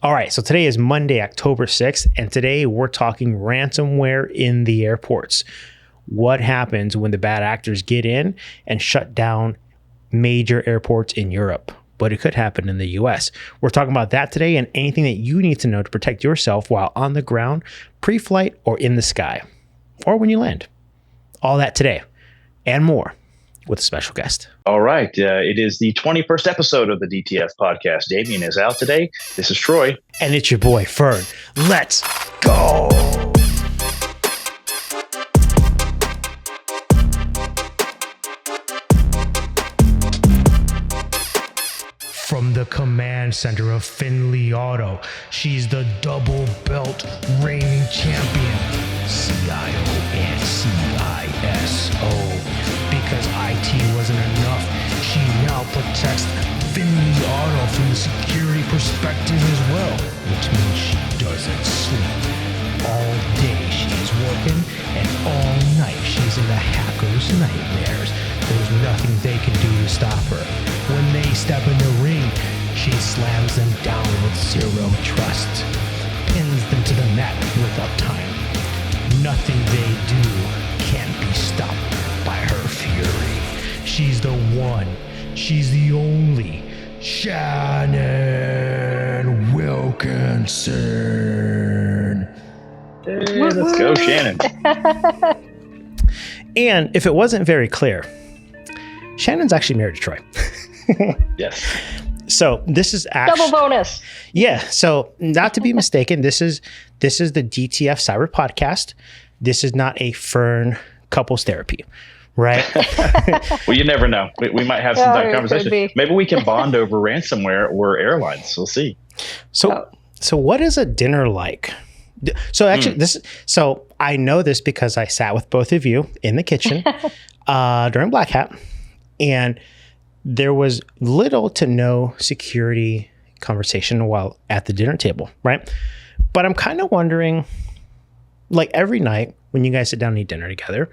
All right, so today is Monday, October 6th, and today we're talking ransomware in the airports. What happens when the bad actors get in and shut down major airports in Europe? But it could happen in the US. We're talking about that today and anything that you need to know to protect yourself while on the ground, pre-flight, or in the sky, or when you land. All that today and more with a special guest. All right. It is the 21st episode of the DTF podcast. Damian is out today. This is Troy. And it's your boy, Fern. Let's go. From the command center of Findlay Auto, she's the double belt reigning champion, CIO and CISO. Because IT wasn't enough, she now protects Findlay Auto from the security perspective as well, which means she doesn't sleep. All day she's working, and all night she's in the hackers' nightmares. There's nothing they can do to stop her. When they step in the ring, she slams them down with zero trust, pins them to the mat with uptime. Nothing they do can be stopped by her fury. She's the one, she's the only Shannon Wilkinson. Hey, let's go, Shannon. And if it wasn't very clear, Shannon's actually married to Troy. Yes. So this is actually double bonus. Yeah. So not to be mistaken, this is the DTF Cyber Podcast. This is not a Fern couples therapy, right? Well, you never know. We might have some conversation. Maybe we can bond over ransomware or airlines. We'll see. So what is a dinner like? So actually, so I know this because I sat with both of you in the kitchen during Black Hat, and there was little to no security conversation while at the dinner table, right? But I'm kind of wondering, like every night when you guys sit down and eat dinner together,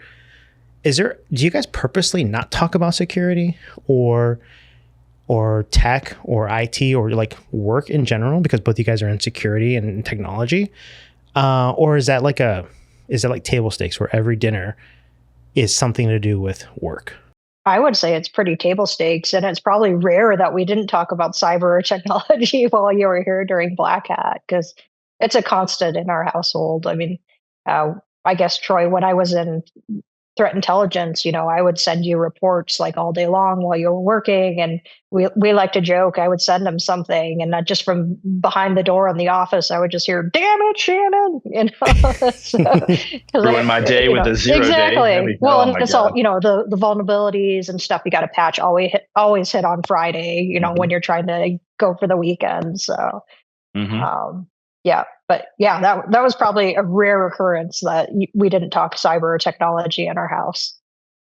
do you guys purposely not talk about security or tech or IT or like work in general because both you guys are in security and technology? Or is that like table stakes where every dinner is something to do with work? I would say it's pretty table stakes, and it's probably rare that we didn't talk about cyber or technology while you were here during Black Hat, because it's a constant in our household. I mean, I guess, Troy, when I was in threat intelligence, I would send you reports like all day long while you were working, and we like to joke. I would send them something, and not just from behind the door in the office, I would just hear, "Damn it, Shannon!" Ruin my day with a 0 exactly. day. Well, and it's all the vulnerabilities and stuff you got to patch. Always hit on Friday. When you're trying to go for the weekend. So, yeah. But yeah, that was probably a rare occurrence that we didn't talk cyber or technology in our house.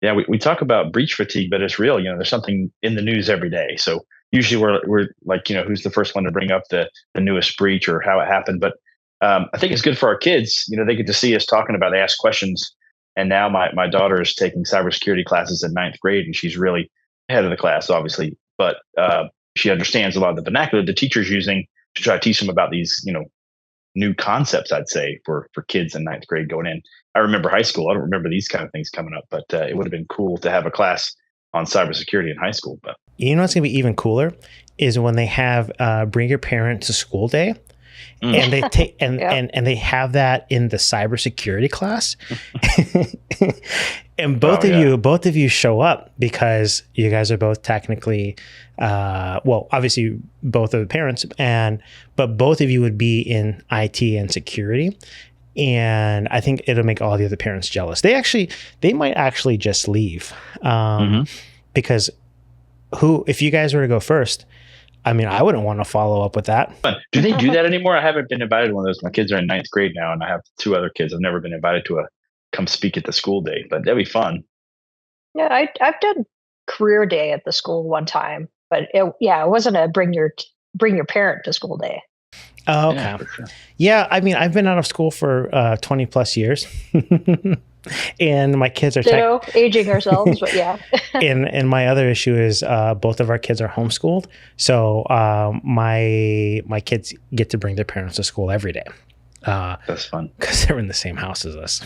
Yeah, we talk about breach fatigue, but it's real. There's something in the news every day. So usually we're like, who's the first one to bring up the newest breach or how it happened. But I think it's good for our kids. They get to see us talking about, they ask questions. And now my daughter is taking cybersecurity classes in 9th grade, and she's really ahead of the class, obviously. But she understands a lot of the vernacular the teacher's using to try to teach them about these, new concepts, I'd say, for kids in 9th grade going in. I remember high school. I don't remember these kind of things coming up, but it would have been cool to have a class on cybersecurity in high school. But what's going to be even cooler is when they have bring your parent to school day, and they take and they have that in the cybersecurity class, and both of you show up because you guys are both technically, obviously both of the parents, but both of you would be in IT and security. And I think it'll make all the other parents jealous. They might actually just leave because if you guys were to go first, I mean, I wouldn't want to follow up with that. But do they do that anymore? I haven't been invited to one of those. My kids are in 9th grade now, and I have 2 other kids. I've never been invited to come speak at the school day, but that'd be fun. Yeah, I've done career day at the school one time, but it wasn't a bring your parent to school day. Oh, okay. Yeah, for sure. Yeah, I mean, I've been out of school for 20 plus years. And my kids are Ditto, aging ourselves, but yeah. and my other issue is both of our kids are homeschooled. So my kids get to bring their parents to school every day. That's fun. Because they're in the same house as us.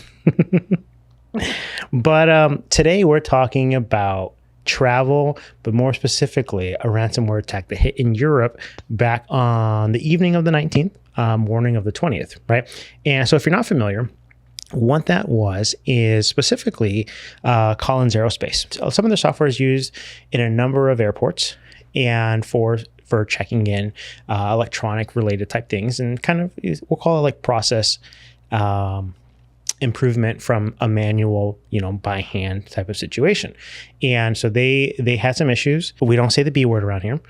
But today we're talking about travel, but more specifically, a ransomware attack that hit in Europe back on the evening of the 19th, morning of the 20th, right? And so if you're not familiar, what that was is specifically Collins Aerospace. So some of the software is used in a number of airports and for checking in electronic related type things, and kind of, we'll call it like process improvement from a manual, by hand type of situation. And so they had some issues. We don't say the B word around here,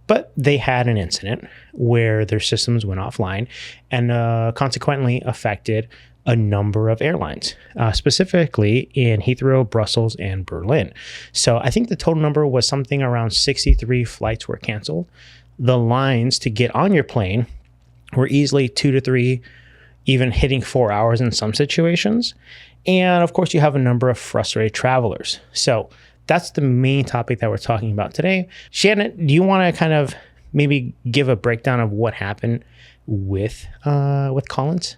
but they had an incident where their systems went offline and consequently affected a number of airlines, specifically in Heathrow, Brussels, and Berlin. So I think the total number was something around 63 flights were canceled. The lines to get on your plane were easily 2 to 3, even hitting 4 hours in some situations. And of course, you have a number of frustrated travelers. So that's the main topic that we're talking about today. Shannon, do you want to kind of maybe give a breakdown of what happened with Collins?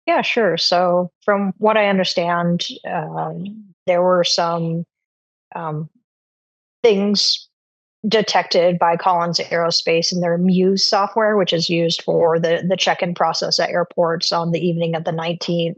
Yeah, sure. So from what I understand, there were some things detected by Collins Aerospace in their Muse software, which is used for the check-in process at airports on the evening of the 19th.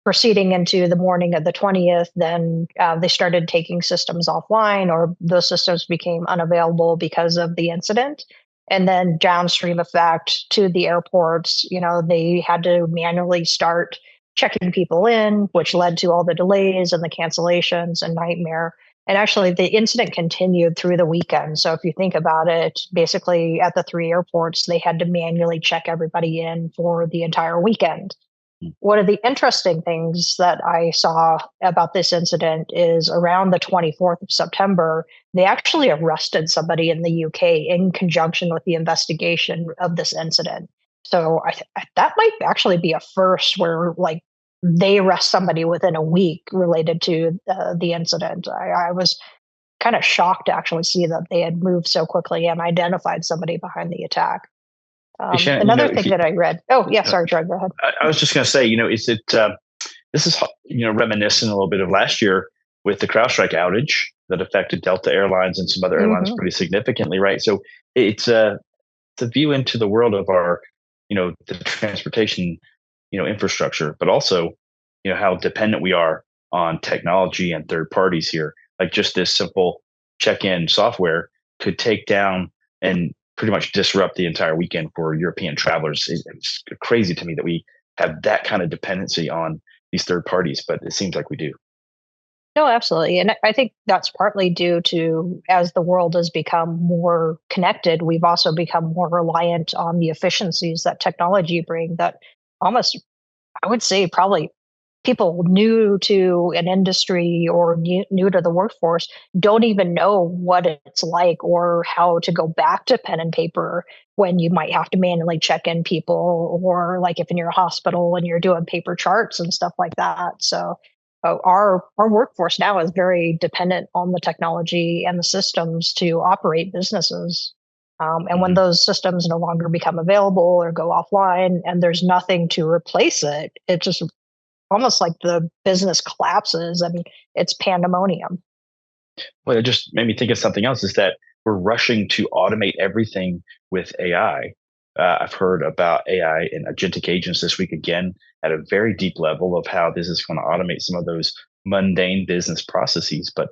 Proceeding into the morning of the 20th, then they started taking systems offline, or those systems became unavailable because of the incident. And then downstream effect to the airports, they had to manually start checking people in, which led to all the delays and the cancellations and nightmare. And actually, the incident continued through the weekend. So if you think about it, basically at the 3 airports, they had to manually check everybody in for the entire weekend. One of the interesting things that I saw about this incident is around the 24th of September, they actually arrested somebody in the UK in conjunction with the investigation of this incident. So that might actually be a first where they arrest somebody within a week related to the incident. I was kind of shocked to actually see that they had moved so quickly and identified somebody behind the attack. Hey, Shannon, another thing that I read. Oh, yeah, sorry, Troy, go ahead. I was just going to say, this is reminiscent a little bit of last year with the CrowdStrike outage that affected Delta Airlines and some other airlines pretty significantly, right? So it's a view into the world of our, the transportation, infrastructure, but also, how dependent we are on technology and third parties here. Like just this simple check-in software could take down and pretty much disrupt the entire weekend for European travelers. It's crazy to me that we have that kind of dependency on these third parties, but it seems like we do. No, absolutely. And I think that's partly due to, as the world has become more connected, we've also become more reliant on the efficiencies that technology bring that almost, I would say, probably people new to an industry or new to the workforce don't even know what it's like or how to go back to pen and paper when you might have to manually check in people, or like if in your hospital and you're doing paper charts and stuff like that. So our workforce now is very dependent on the technology and the systems to operate businesses. And when those systems no longer become available or go offline and there's nothing to replace it, it just almost like the business collapses. I mean, it's pandemonium. Well, it just made me think of something else, is that we're rushing to automate everything with AI. I've heard about AI and agentic agents this week again at a very deep level of how this is going to automate some of those mundane business processes. But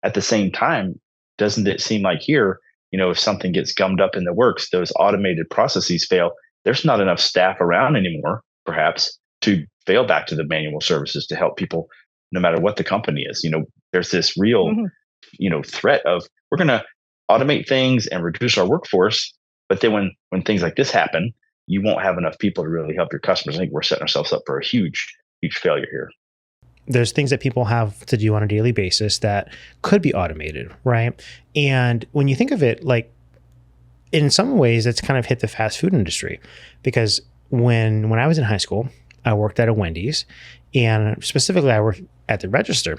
at the same time, doesn't it seem like here, if something gets gummed up in the works, those automated processes fail, there's not enough staff around anymore, perhaps, to fail back to the manual services to help people, no matter what the company is. There's this real, threat of, we're going to automate things and reduce our workforce. But then when things like this happen, you won't have enough people to really help your customers. I think we're setting ourselves up for a huge, huge failure here. There's things that people have to do on a daily basis that could be automated, right? And when you think of it, like in some ways, it's kind of hit the fast food industry, because when I was in high school, I worked at a Wendy's, And specifically, I work at the register.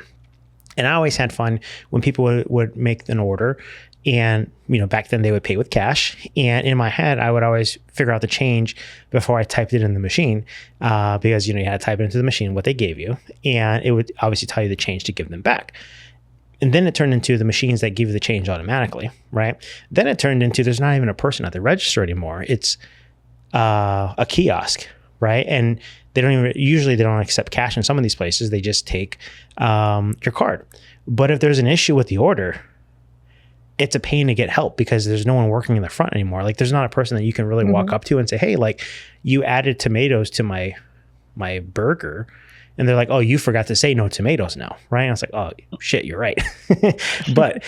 And I always had fun when people would make an order, and back then they would pay with cash. And in my head, I would always figure out the change before I typed it in the machine, because you had to type it into the machine what they gave you, and it would obviously tell you the change to give them back. And then it turned into the machines that give you the change automatically, right? Then it turned into there's not even a person at the register anymore. It's a kiosk, right? And they don't accept cash in some of these places. They just take your card. But if there's an issue with the order, it's a pain to get help because there's no one working in the front anymore. Like there's not a person that you can really walk up to and say, hey, like you added tomatoes to my burger. And they're like, oh, you forgot to say no tomatoes now, right? And I was like, oh, shit, you're right. But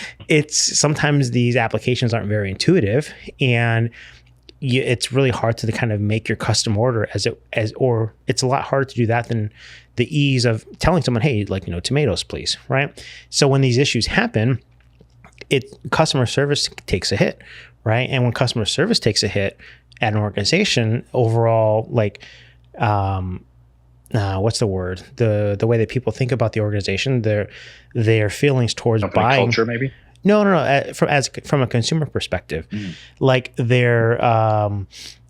sometimes these applications aren't very intuitive, and it's really hard to kind of make your custom order or it's a lot harder to do that than the ease of telling someone, hey, like, tomatoes, please, right? So when these issues happen, customer service takes a hit, right? And when customer service takes a hit at an organization, overall, like, what's the word? The way that people think about the organization, their feelings towards company buying culture, maybe. No. From a consumer perspective, like the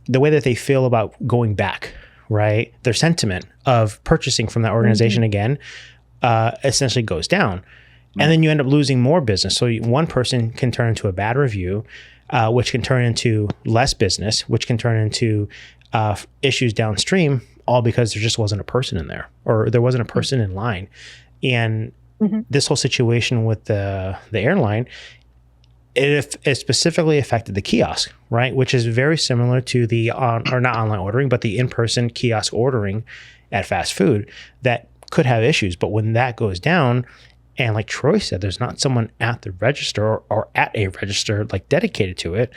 way that they feel about going back, right? Their sentiment of purchasing from that organization again, essentially goes down, and then you end up losing more business. So one person can turn into a bad review, which can turn into less business, which can turn into issues downstream, all because there just wasn't a person in there, or there wasn't a person in line. And this whole situation with the airline, it specifically affected the kiosk, right? Which is very similar to the or not online ordering, but the in-person kiosk ordering at fast food that could have issues. But when that goes down, and like Troy said, there's not someone at the register or at a register like dedicated to it,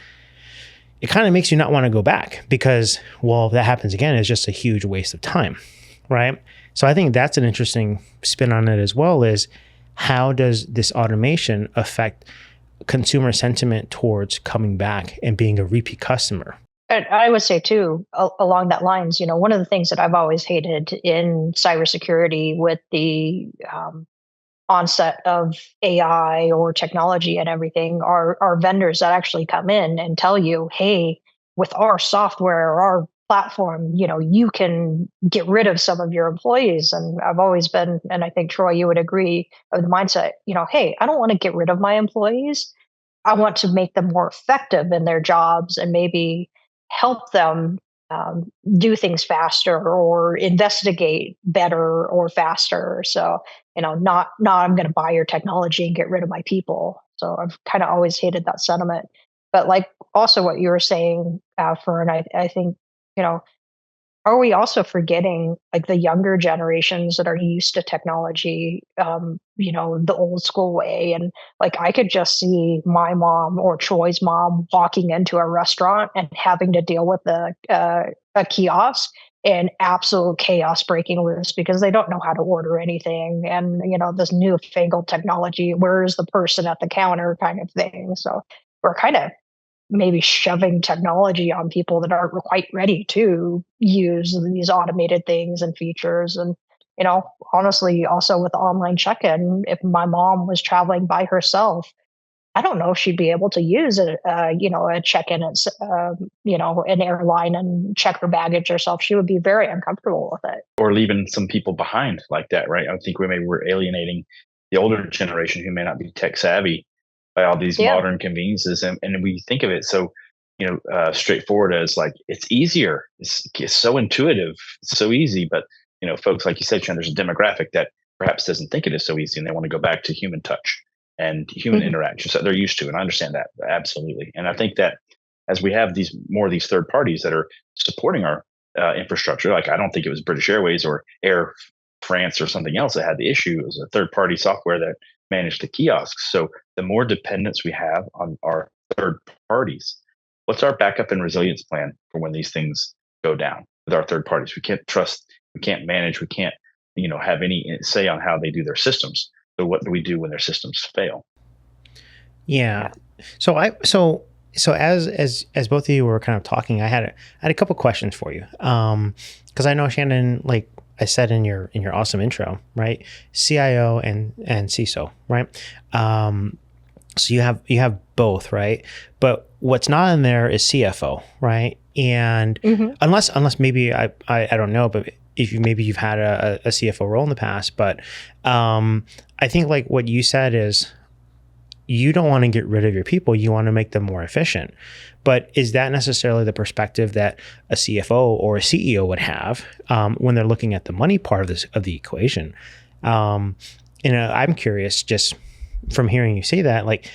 it kind of makes you not want to go back because, well, if that happens again, it's just a huge waste of time, right? So I think that's an interesting spin on it as well, is how does this automation affect consumer sentiment towards coming back and being a repeat customer? And I would say too, along that lines, one of the things that I've always hated in cybersecurity with the onset of AI or technology and everything are vendors that actually come in and tell you, hey, with our software or our platform, you can get rid of some of your employees. And I've always been, and I think Troy, you would agree, of the mindset, hey, I don't want to get rid of my employees. I want to make them more effective in their jobs and maybe help them do things faster or investigate better or faster. So, not I'm going to buy your technology and get rid of my people. So I've kind of always hated that sentiment. But like also what you were saying, Fern, I think, are we also forgetting like the younger generations that are used to technology, the old school way? And like I could just see my mom or Troy's mom walking into a restaurant and having to deal with a kiosk and absolute chaos breaking loose because they don't know how to order anything. And, this newfangled technology, where's the person at the counter kind of thing. So we're kind of maybe shoving technology on people that aren't quite ready to use these automated things and features. And, honestly, also with online check-in, if my mom was traveling by herself, I don't know if she'd be able to use a check-in at, an airline and check her baggage herself. She would be very uncomfortable with it. Or leaving some people behind like that, right? I think we're alienating the older generation who may not be tech savvy by all these modern conveniences. And we think of it so, straightforward as like, it's easier. It's so intuitive. It's so easy. But, folks, like you said, Shannon, there's a demographic that perhaps doesn't think it is so easy and they want to go back to human touch and human interaction. So they're used to, and I understand that absolutely. And I think that as we have more of these third parties that are supporting our infrastructure, like I don't think it was British Airways or Air France or something else that had the issue. It was a third party software that managed the kiosks. So the more dependence we have on our third parties, what's our backup and resilience plan for when these things go down with our third parties? We can't trust, we can't manage, we can't, have any say on how they do their systems. So what do we do when their systems fail? Yeah. So as both of you were kind of talking, I had a couple questions for you. Because I know Shannon, like I said in your awesome intro, right? CIO and CISO, right? So you have both, right? But what's not in there is CFO, right? And unless maybe I don't know, but if you've had a CFO role in the past, but I think like what you said is you don't want to get rid of your people, you want to make them more efficient. But is that necessarily the perspective that a CFO or a CEO would have when they're looking at the money part of the equation? I'm curious, just from hearing you say that, like,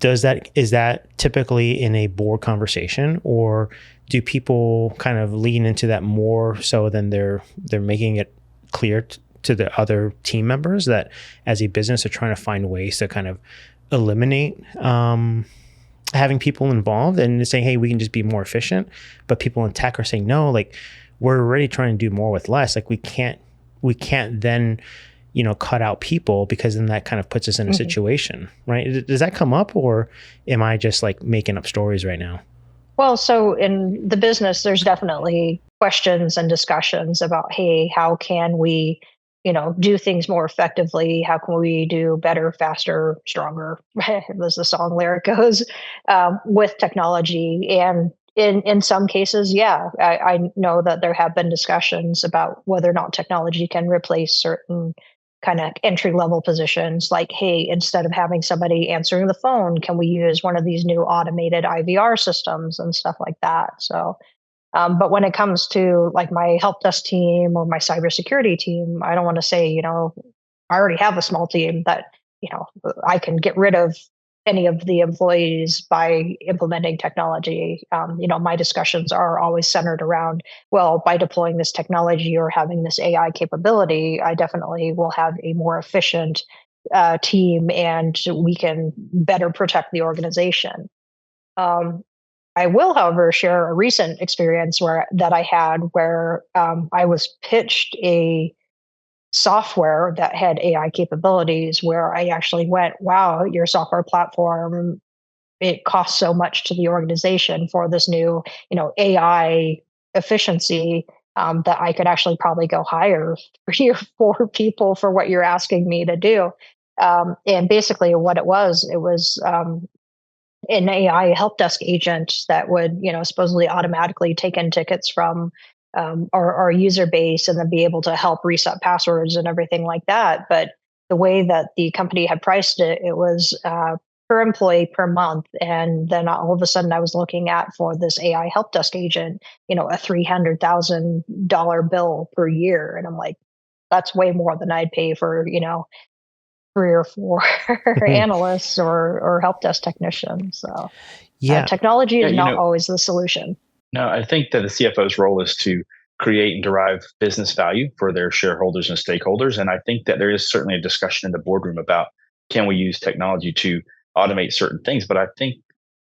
is that typically in a board conversation, or do people kind of lean into that more so than they're making it clear to the other team members that as a business are trying to find ways to kind of eliminate having people involved and saying, hey, we can just be more efficient, but people in tech are saying, no, like we're already trying to do more with less. Like we can't then, cut out people, because then that kind of puts us in a situation, right? Does that come up, or am I just like making up stories right now? Well, so in the business, there's definitely questions and discussions about, hey, how can we, do things more effectively? How can we do better, faster, stronger, as the song lyric goes, with technology? And in some cases, yeah, I know that there have been discussions about whether or not technology can replace certain kind of entry level positions. Like, hey, instead of having somebody answering the phone, can we use one of these new automated IVR systems and stuff like that? So, but when it comes to like my help desk team or my cybersecurity team, I don't want to say, I already have a small team that, I can get rid of any of the employees by implementing technology. My discussions are always centered around, well, by deploying this technology or having this AI capability, I definitely will have a more efficient team, and we can better protect the organization. I will, however, share a recent experience that I had where I was pitched a software that had AI capabilities, where I actually went, wow, your software platform, it costs so much to the organization for this new, AI efficiency, that I could actually probably go hire 3 or 4 people for what you're asking me to do. And basically what it was an AI help desk agent that would, supposedly automatically take in tickets from our user base and then be able to help reset passwords and everything like that. But the way that the company had priced it, it was per employee per month. And then all of a sudden I was looking at, for this AI help desk agent, a $300,000 bill per year. And I'm like, that's way more than I'd pay for, 3 or 4 analysts or help desk technicians. So technology is not always the solution. No, I think that the CFO's role is to create and derive business value for their shareholders and stakeholders. And I think that there is certainly a discussion in the boardroom about, can we use technology to automate certain things? But I think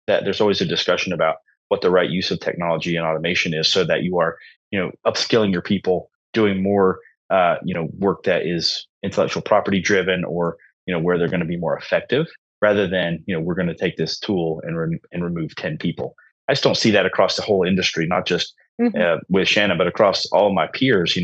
that there's always a discussion about what the right use of technology and automation is, so that you are, upskilling your people, doing more, work that is intellectual property driven, or, where they're going to be more effective, rather than, we're going to take this tool and remove 10 people. I just don't see that across the whole industry, not just with Shannon, but across all of my peers.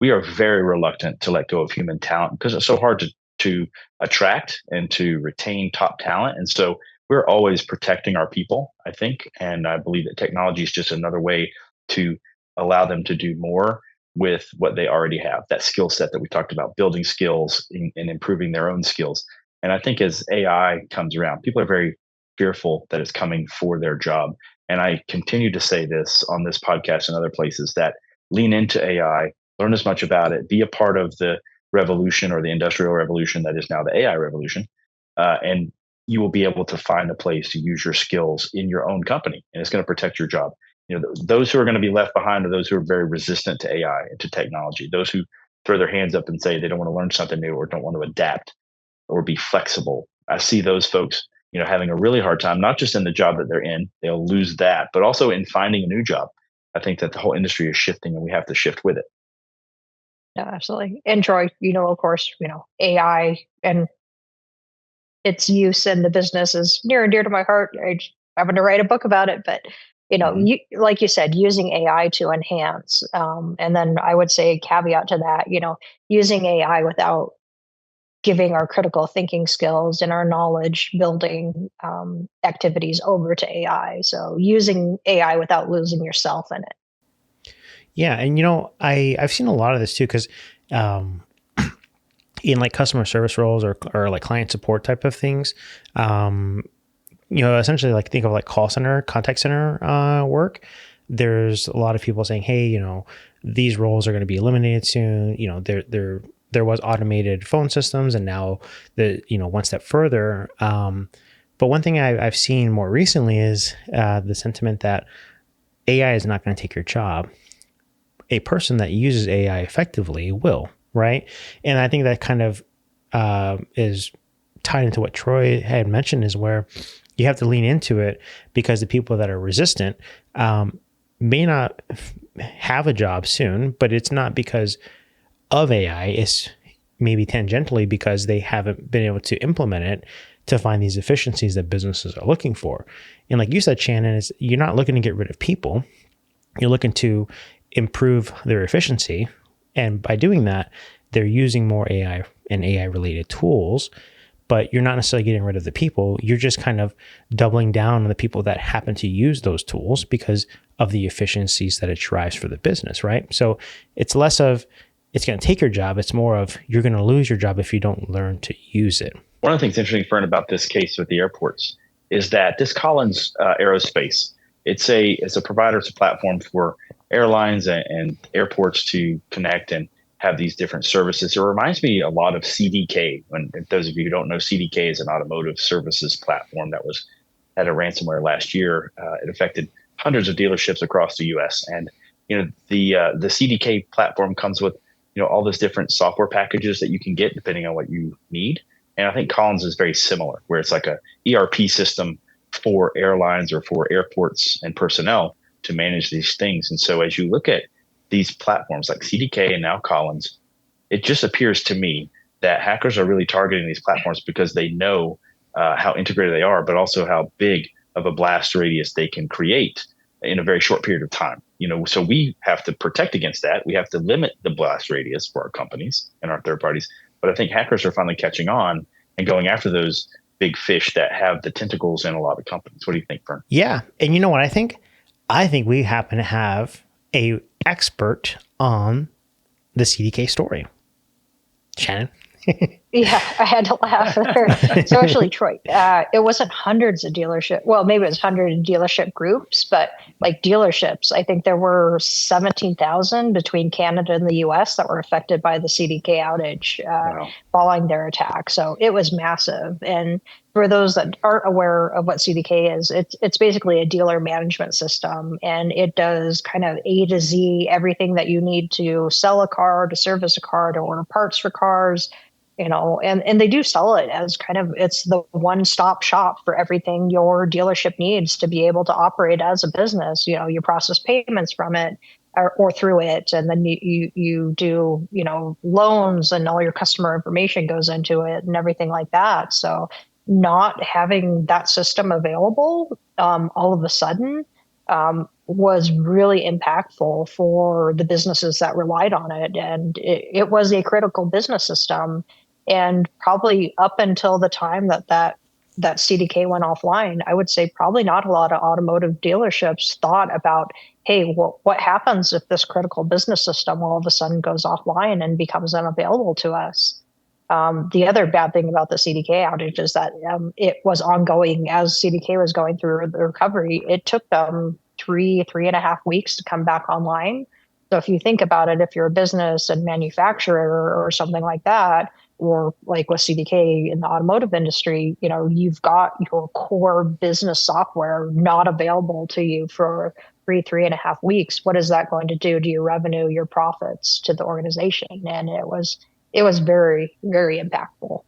We are very reluctant to let go of human talent because it's so hard to attract and to retain top talent. And so we're always protecting our people, I think. And I believe that technology is just another way to allow them to do more with what they already have, that skill set that we talked about, building skills and improving their own skills. And I think as AI comes around, people are very fearful that it's coming for their job. And I continue to say this on this podcast and other places, that lean into AI, learn as much about it, be a part of the revolution, or the industrial revolution that is now the AI revolution. And you will be able to find a place to use your skills in your own company, and it's going to protect your job. Those who are going to be left behind are those who are very resistant to AI and to technology, those who throw their hands up and say they don't want to learn something new or don't want to adapt or be flexible. I see those folks having a really hard time, not just in the job that they're in, they'll lose that, but also in finding a new job. I think that the whole industry is shifting, and we have to shift with it. Yeah, absolutely. And Troy, of course, AI and its use in the business is near and dear to my heart. I having to write a book about it, but Like you said, using AI to enhance. And then I would say caveat to that, using AI without giving our critical thinking skills and our knowledge building activities over to AI. So using AI without losing yourself in it. Yeah. And, I've seen a lot of this too, because in like customer service roles or like client support type of things, essentially like think of like call center, contact center work. There's a lot of people saying, hey, these roles are going to be eliminated soon. There was automated phone systems, and now one step further. But one thing I've seen more recently is the sentiment that AI is not going to take your job. A person that uses AI effectively will, right? And I think that kind of is tied into what Troy had mentioned, is where you have to lean into it, because the people that are resistant may not have a job soon, but it's not because of AI. It's maybe tangentially because they haven't been able to implement it to find these efficiencies that businesses are looking for. And like you said, Shannon, you're not looking to get rid of people. You're looking to improve their efficiency. And by doing that, they're using more AI and AI related tools, but you're not necessarily getting rid of the people. You're just kind of doubling down on the people that happen to use those tools because of the efficiencies that it drives for the business, right? So it's less of it's going to take your job. It's more of you're going to lose your job if you don't learn to use it. One of the things interesting, Fern, about this case with the airports is that this Collins Aerospace, it's a provider, it's a platform for airlines and airports to connect and have these different services. It reminds me a lot of CDK. When those of you who don't know, CDK is an automotive services platform that had a ransomware last year. It affected hundreds of dealerships across the U.S. And the CDK platform comes with all those different software packages that you can get depending on what you need. And I think Collins is very similar, where it's like a ERP system for airlines or for airports and personnel to manage these things. And so as you look at these platforms like CDK and now Collins, it just appears to me that hackers are really targeting these platforms because they know how integrated they are, but also how big of a blast radius they can create in a very short period of time. So we have to protect against that. We have to limit the blast radius for our companies and our third parties. But I think hackers are finally catching on and going after those big fish that have the tentacles in a lot of companies. What do you think, Fern? Yeah. And you know what I think? I think we happen to have a expert on the CDK story. Shannon? Yeah, I had to laugh there. So actually, Troy, it wasn't hundreds of dealership. Well, maybe it was hundreds of dealership groups, but like dealerships, I think there were 17,000 between Canada and the US that were affected by the CDK outage following their attack. So it was massive. And for those that aren't aware of what CDK is, it's basically a dealer management system, and it does kind of A to Z, everything that you need to sell a car, to service a car, to order parts for cars. And they do sell it as kind of, it's the one-stop shop for everything your dealership needs to be able to operate as a business. You process payments from it or through it, and then you do, loans, and all your customer information goes into it and everything like that. So not having that system available all of a sudden was really impactful for the businesses that relied on it. And it was a critical business system. And probably up until the time that CDK went offline, I would say probably not a lot of automotive dealerships thought about, hey, what happens if this critical business system all of a sudden goes offline and becomes unavailable to us? The other bad thing about the CDK outage is that it was ongoing as CDK was going through the recovery. It took them 3.5 weeks to come back online. So if you think about it, if you're a business and manufacturer or something like that, or like with CDK in the automotive industry, you've got your core business software not available to you for 3.5 weeks. What is that going to do to your revenue, your profits, to the organization? And it was very, very impactful.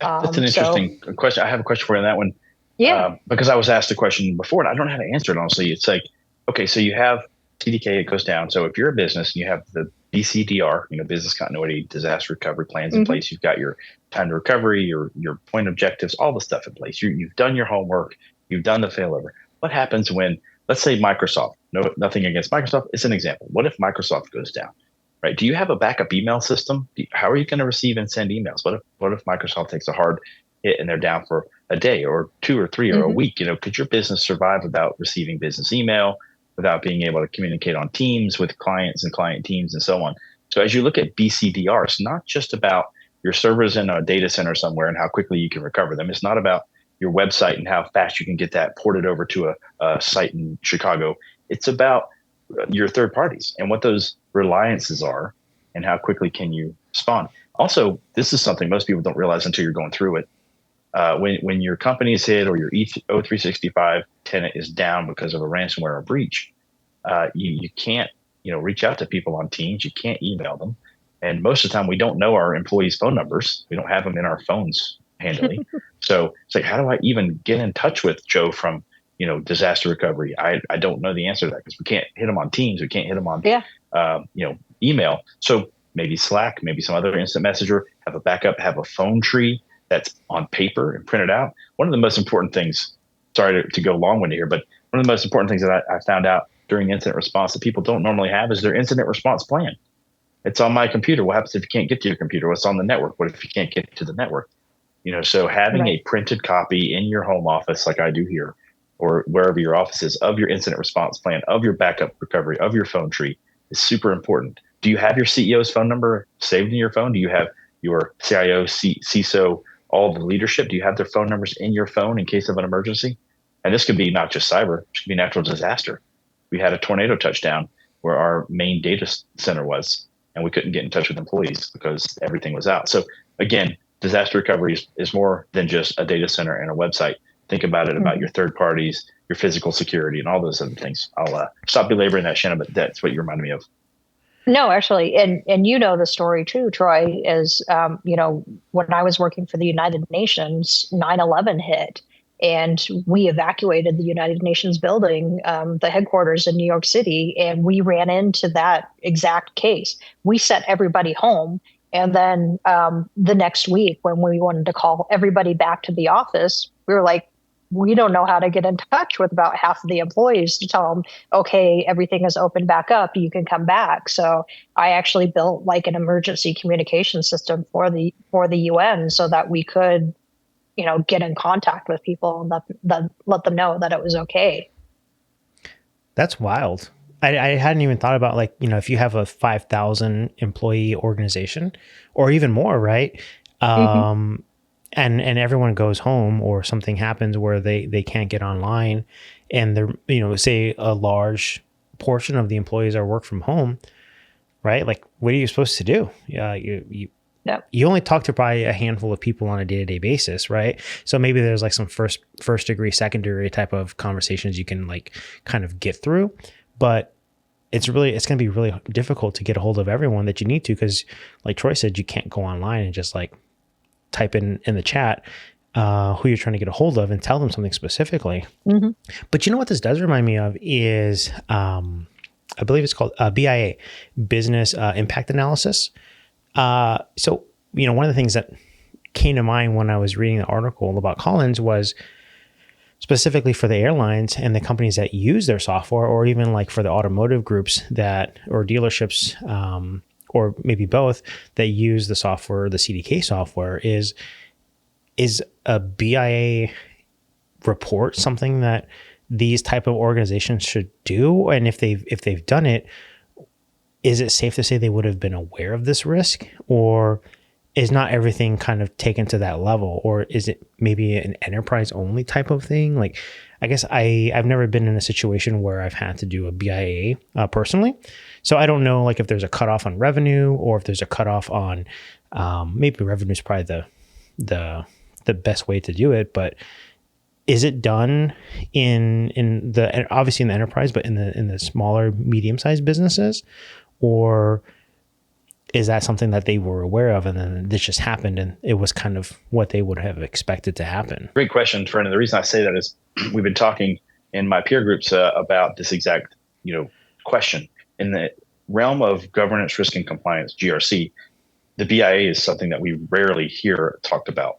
That's an interesting question. I have a question for you on that one. Yeah. Because I was asked a question before and I don't know how to answer it, honestly. It's like, okay, so you have CDK, it goes down. So if you're a business and you have the BCDR, business continuity, disaster recovery plans in place, you've got your time to recovery, your point objectives, all the stuff in place. You've done your homework, you've done the failover. What happens when, let's say Microsoft. No, nothing against Microsoft. It's an example. What if Microsoft goes down? Right? Do you have a backup email system? How are you going to receive and send emails? What if Microsoft takes a hard hit and they're down for a day or 2 or 3 or a week? Could your business survive without receiving business email, without being able to communicate on Teams with clients and client teams and so on? So as you look at BCDR, it's not just about your servers in a data center somewhere and how quickly you can recover them. It's not about your website and how fast you can get that ported over to a site in Chicago. It's about your third parties and what those reliances are and how quickly can you respond. Also, this is something most people don't realize until you're going through it. When your company is hit or your O365 tenant is down because of a ransomware or breach, you can't reach out to people on Teams. You can't email them. And most of the time, we don't know our employees' phone numbers. We don't have them in our phones handily. So it's like, how do I even get in touch with Joe from disaster recovery? I don't know the answer to that because we can't hit them on Teams. We can't hit them on email. So maybe Slack, maybe some other instant messenger, have a backup, have a phone tree that's on paper and printed out. One of the most important things, sorry to go long-winded here, but one of the most important things that I found out during incident response that people don't normally have is their incident response plan. It's on my computer. What happens if you can't get to your computer? What's on the network? What if you can't get to the network? So having a printed copy in your home office, like I do here, or wherever your office is, of your incident response plan, of your backup recovery, of your phone tree is super important. Do you have your CEO's phone number saved in your phone? Do you have your CIO, CISO, all the leadership? Do you have their phone numbers in your phone in case of an emergency? And this could be not just cyber, it could be natural disaster. We had a tornado touchdown where our main data center was, and we couldn't get in touch with employees because everything was out. So again, disaster recovery is more than just a data center and a website. Think about it about your third parties, your physical security, and all those other things. I'll stop belaboring that, Shannon, but that's what you reminded me of. No, actually, and the story too, Troy, is when I was working for the United Nations, 9/11 hit, and we evacuated the United Nations building, the headquarters in New York City, and we ran into that exact case. We sent everybody home. And then the next week, when we wanted to call everybody back to the office, we were like, we don't know how to get in touch with about half of the employees to tell them, okay, everything is open back up, you can come back. So I actually built like an emergency communication system for the UN so that we could, get in contact with people and let them know that it was okay. That's wild. I hadn't even thought about if you have a 5,000 employee organization or even more, right? And everyone goes home or something happens where they can't get online and they're, say a large portion of the employees are work from home, right? Like, what are you supposed to do? You only talk to probably a handful of people on a day-to-day basis, right? So maybe there's like some first degree, secondary type of conversations you can kind of get through. But it's going to be really difficult to get a hold of everyone that you need to, because like Troy said, you can't go online and just type in the chat who you're trying to get a hold of and tell them something specifically. But you know what this does remind me of is, I believe it's called BIA, Business Impact Analysis. So, one of the things that came to mind when I was reading the article about Collins was specifically for the airlines and the companies that use their software, or even for the automotive groups or dealerships, or maybe both, that use the software, the CDK software, is a BIA report something that these type of organizations should do? And if they've done it, is it safe to say they would have been aware of this risk, or is not everything kind of taken to that level? Or is it maybe an enterprise only type of thing? I guess I've never been in a situation where I've had to do a BIA personally. So I don't know if there's a cutoff on revenue, or if there's a cutoff on maybe revenue is probably the best way to do it. But is it done in the, obviously in the enterprise, but in the smaller, medium-sized businesses? Or is that something that they were aware of and then this just happened and it was kind of what they would have expected to happen? Great question, Fern. And the reason I say that is we've been talking in my peer groups about this exact question. In the realm of governance, risk, and compliance, GRC, the BIA is something that we rarely hear talked about.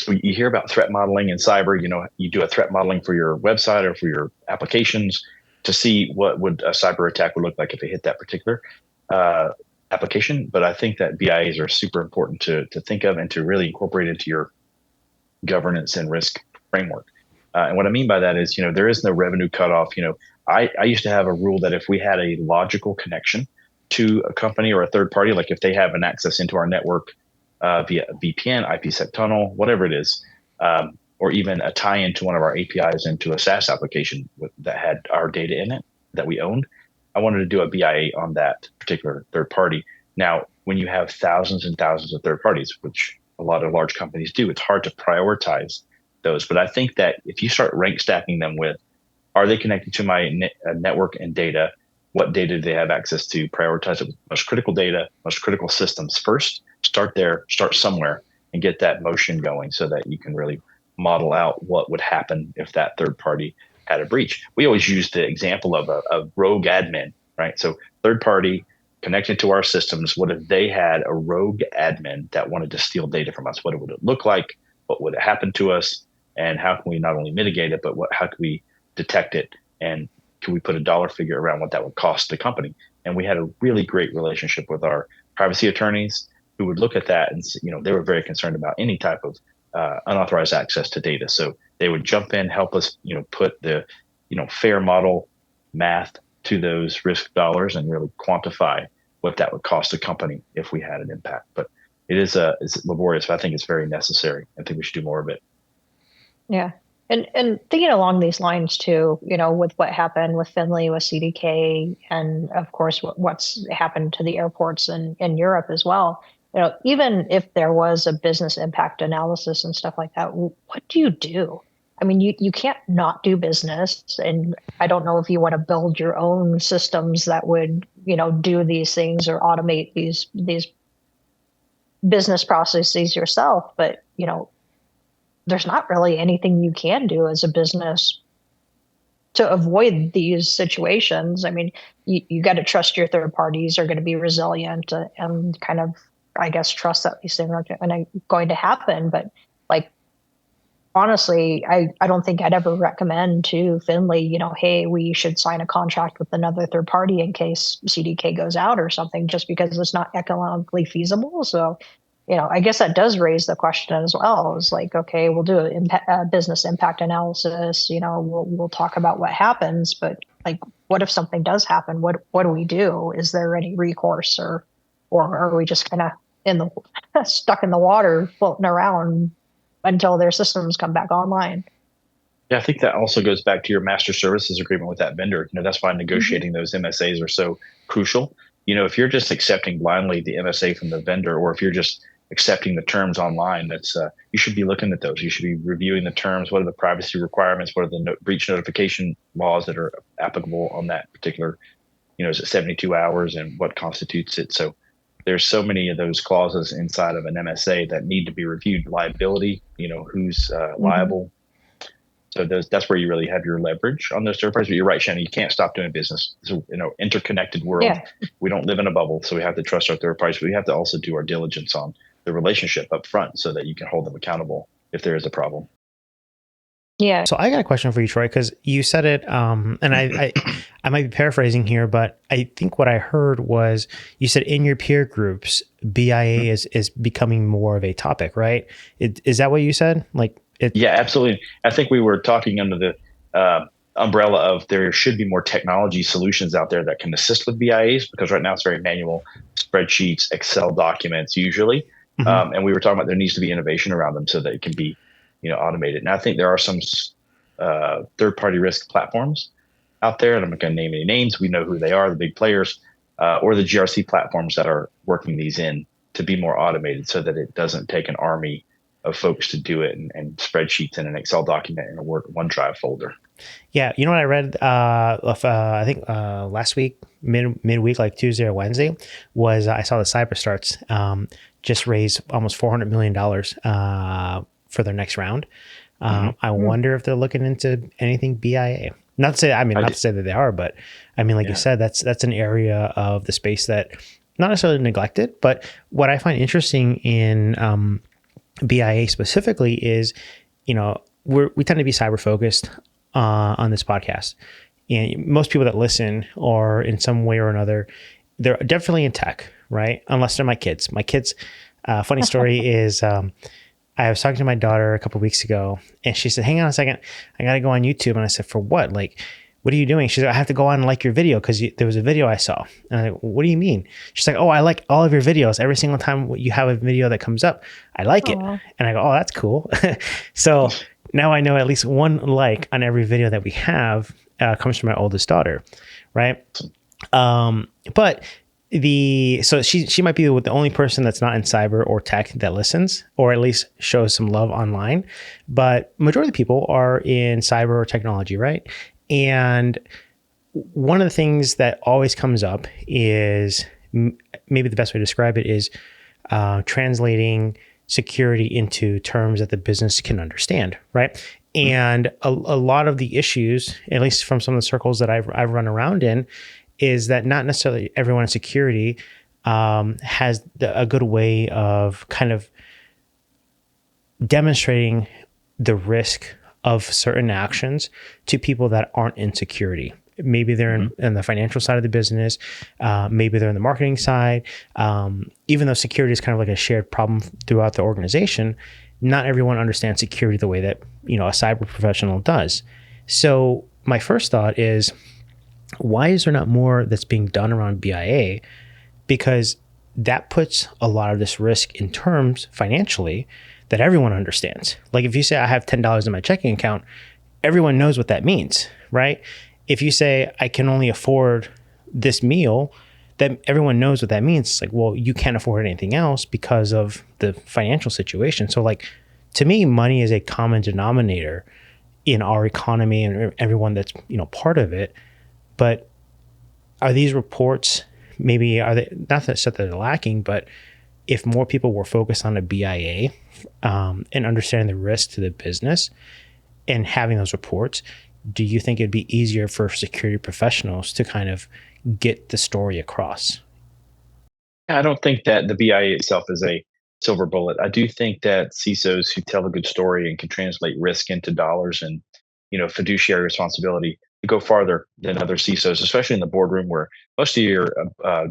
So you hear about threat modeling in cyber. You do a threat modeling for your website or for your applications to see what would a cyber attack would look like if it hit that particular application. But I think that BIAs are super important to think of and to really incorporate into your governance and risk framework. And what I mean by that is, there is no revenue cutoff. I used to have a rule that if we had a logical connection to a company or a third party, like if they have an access into our network via a VPN, IPsec tunnel, whatever it is, or even a tie-in to one of our APIs into a SaaS application that had our data in it that we owned, I wanted to do a BIA on that particular third party. Now, when you have thousands and thousands of third parties, which a lot of large companies do, it's hard to prioritize those. But I think that if you start rank stacking them with, are they connected to my network and data? What data do they have access to? Prioritize it with most critical data, most critical systems first. Start there, start somewhere, and get that motion going so that you can really model out what would happen if that third party had a breach. We always use the example of a rogue admin, right? So third party connected to our systems. What if they had a rogue admin that wanted to steal data from us? What would it look like? What would happen to us? And how can we not only mitigate it, but how can we detect it? And can we put a dollar figure around what that would cost the company? And we had a really great relationship with our privacy attorneys who would look at that, and they were very concerned about any type of unauthorized access to data. So they would jump in, help us, put the, fair model math to those risk dollars and really quantify what that would cost a company if we had an impact. But it's laborious, but I think it's very necessary. I think we should do more of it. Yeah. And thinking along these lines too, with what happened with Findlay, with CDK, and of course what's happened to the airports in Europe as well. Even if there was a business impact analysis and stuff like that, what do you do? I mean, you can't not do business, and I don't know if you want to build your own systems that would, do these things or automate these business processes yourself. But there's not really anything you can do as a business to avoid these situations. I mean, you got to trust your third parties are going to be resilient and kind of, I guess, trust that these things are going to happen. But honestly, I don't think I'd ever recommend to Findlay, hey, we should sign a contract with another third party in case CDK goes out or something, just because it's not economically feasible. So, I guess that does raise the question as well. It's like, okay, we'll do a business impact analysis. We'll talk about what happens, but what if something does happen? What do we do? Is there any recourse, or are we just kind of stuck in the water, floating around until their systems come back online? Yeah, I think that also goes back to your master services agreement with that vendor. That's why negotiating those MSAs are so crucial. If you're just accepting blindly the MSA from the vendor, or if you're just accepting the terms online, you should be looking at those. You should be reviewing the terms. What are the privacy requirements? What are the breach notification laws that are applicable on that particular, is it 72 hours, and what constitutes it? So there's so many of those clauses inside of an MSA that need to be reviewed. Liability, who's liable. So that's where you really have your leverage on those third parties. But you're right, Shannon, you can't stop doing business. It's an interconnected world. Yeah. We don't live in a bubble, so we have to trust our third parties. But we have to also do our diligence on the relationship up front so that you can hold them accountable if there is a problem. Yeah. So I got a question for you, Troy, because you said it, and I might be paraphrasing here, but I think what I heard was you said in your peer groups, BIA is becoming more of a topic, right? Is that what you said? Yeah, absolutely. I think we were talking under the umbrella of there should be more technology solutions out there that can assist with BIAs, because right now it's very manual, spreadsheets, Excel documents usually. Mm-hmm. And we were talking about there needs to be innovation around them so that it can be automated. And I think there are some third-party risk platforms out there, and I'm not going to name any names. We know who they are, the big players, or the GRC platforms that are working these in to be more automated so that it doesn't take an army of folks to do it and spreadsheets in an Excel document in a OneDrive folder. Yeah. You know what I read, I think last week, midweek, like Tuesday or Wednesday, was I saw the CyberStarts just raised almost $400 million for their next round. I wonder if they're looking into anything BIA. Not to say that they are, but I mean, you said, that's an area of the space that not necessarily neglected, but what I find interesting in BIA specifically is, we tend to be cyber focused on this podcast. And most people that listen are in some way or another, they're definitely in tech, right? Unless they're my kids. My kids, funny story is, I was talking to my daughter a couple of weeks ago and she said, hang on a second, I got to go on YouTube. And I said, for what? Like, what are you doing? She said, I have to go on and like your video because there was a video I saw. And I like, what do you mean? She's like, oh, I like all of your videos. Every single time you have a video that comes up, I like it. And I go, oh, that's cool. So now I know at least one like on every video that we have comes from my oldest daughter, right? But so she might be the only person that's not in cyber or tech that listens, or at least shows some love online. But majority of the people are in cyber or technology, right? And one of the things that always comes up is, maybe the best way to describe it is translating security into terms that the business can understand, right? And a lot of the issues, at least from some of the circles that I've run around in, is that not necessarily everyone in security has a good way of kind of demonstrating the risk of certain actions to people that aren't in security. Maybe they're in the financial side of the business. Maybe they're in the marketing side. Even though security is kind of like a shared problem throughout the organization, not everyone understands security the way that, a cyber professional does. So my first thought is, why is there not more that's being done around BIA? Because that puts a lot of this risk in terms financially that everyone understands. Like if you say I have $10 in my checking account, everyone knows what that means, right? If you say I can only afford this meal, then everyone knows what that means. It's like, well, you can't afford anything else because of the financial situation. So like, to me, money is a common denominator in our economy and everyone that's, part of it. But are these reports, maybe are they, not that they're lacking, but if more people were focused on a BIA and understanding the risk to the business and having those reports, do you think it'd be easier for security professionals to kind of get the story across? I don't think that the BIA itself is a silver bullet. I do think that CISOs who tell a good story and can translate risk into dollars and, fiduciary responsibility go farther than other CISOs, especially in the boardroom where most of your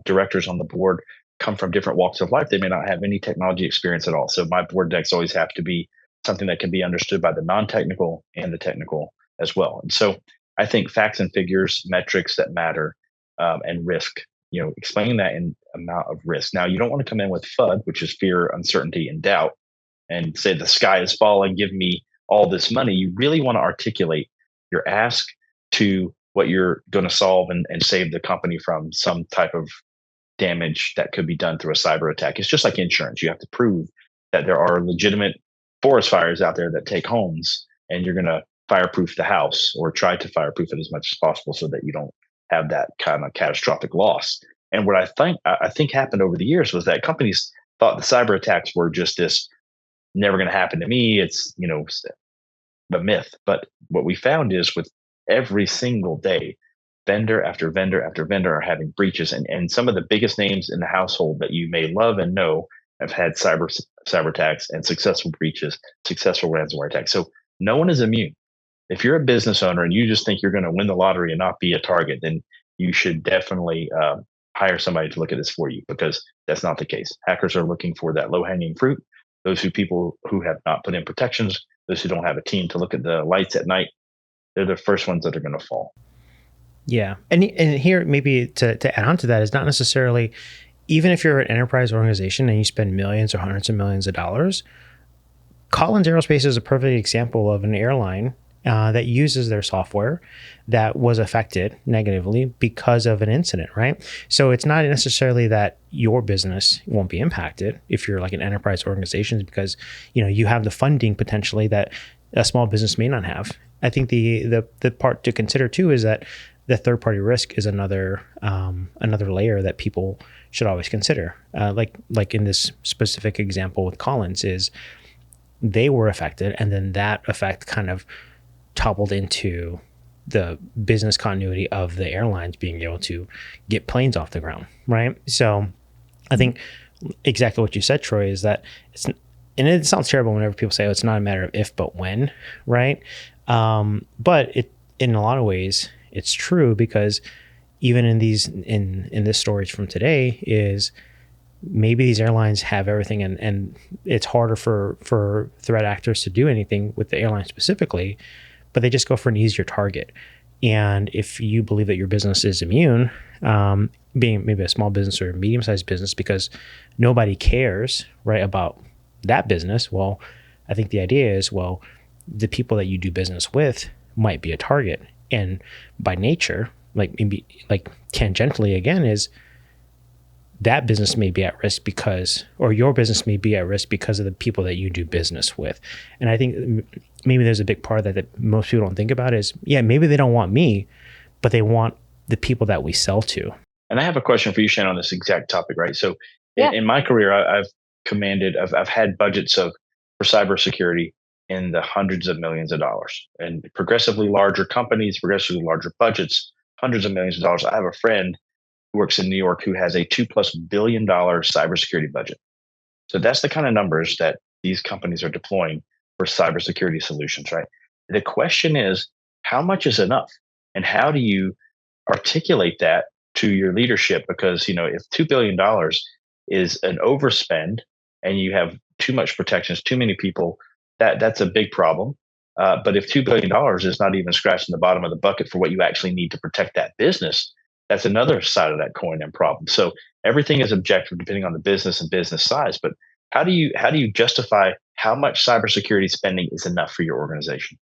directors on the board come from different walks of life. They may not have any technology experience at all. So my board decks always have to be something that can be understood by the non-technical and the technical as well. And so I think facts and figures, metrics that matter, and risk, explaining that in amount of risk. Now, you don't want to come in with FUD, which is fear, uncertainty, and doubt, and say the sky is falling, give me all this money. You really want to articulate your ask to what you're going to solve and save the company from some type of damage that could be done through a cyber attack. It's just like insurance. You have to prove that there are legitimate forest fires out there that take homes, and you're going to fireproof the house or try to fireproof it as much as possible so that you don't have that kind of catastrophic loss. And what I think happened over the years was that companies thought the cyber attacks were just this never going to happen to me. It's, the myth. But what we found is with every single day, vendor after vendor after vendor are having breaches. And some of the biggest names in the household that you may love and know have had cyber attacks and successful breaches, successful ransomware attacks. So no one is immune. If you're a business owner and you just think you're going to win the lottery and not be a target, then you should definitely hire somebody to look at this for you, because that's not the case. Hackers are looking for that low-hanging fruit. People who have not put in protections, those who don't have a team to look at the lights at night, they're the first ones that are going to fall. Yeah. And here, maybe to add on to that, is not necessarily, even if you're an enterprise organization and you spend millions or hundreds of millions of dollars, Collins Aerospace is a perfect example of an airline that uses their software that was affected negatively because of an incident, right? So it's not necessarily that your business won't be impacted if you're like an enterprise organization, because you have the funding potentially that a small business may not have. I think the part to consider too is that the third party risk is another layer that people should always consider. Like in this specific example with Collins, is they were affected, and then that effect kind of toppled into the business continuity of the airlines being able to get planes off the ground, right? So I think exactly what you said, Troy, is that and it sounds terrible whenever people say, oh, it's not a matter of if, but when, right? But in a lot of ways, it's true, because even in this stories from today is maybe these airlines have everything, and it's harder for threat actors to do anything with the airline specifically, but they just go for an easier target. And if you believe that your business is immune, being maybe a small business or a medium-sized business, because nobody cares, right, about that business, well, I think the idea is, well, the people that you do business with might be a target. And by nature, like maybe like tangentially again, is that business may be at risk because, or your business may be at risk because of the people that you do business with. And I think maybe there's a big part of that most people don't think about is, yeah, maybe they don't want me, but they want the people that we sell to. And I have a question for you, Shannon, on this exact topic, right? So Yeah. in my career, I've had budgets for cybersecurity in the hundreds of millions of dollars, and progressively larger companies, progressively larger budgets, hundreds of millions of dollars. I have a friend who works in New York who has a $2+ billion cybersecurity budget. So that's the kind of numbers that these companies are deploying for cybersecurity solutions, right? The question is, how much is enough? And how do you articulate that to your leadership? Because, if $2 billion is an overspend and you have too much protections, too many people, that's a big problem. But if $2 billion is not even scratching the bottom of the bucket for what you actually need to protect that business, that's another side of that coin and problem. So everything is objective depending on the business and business size. But how do you justify how much cybersecurity spending is enough for your organization?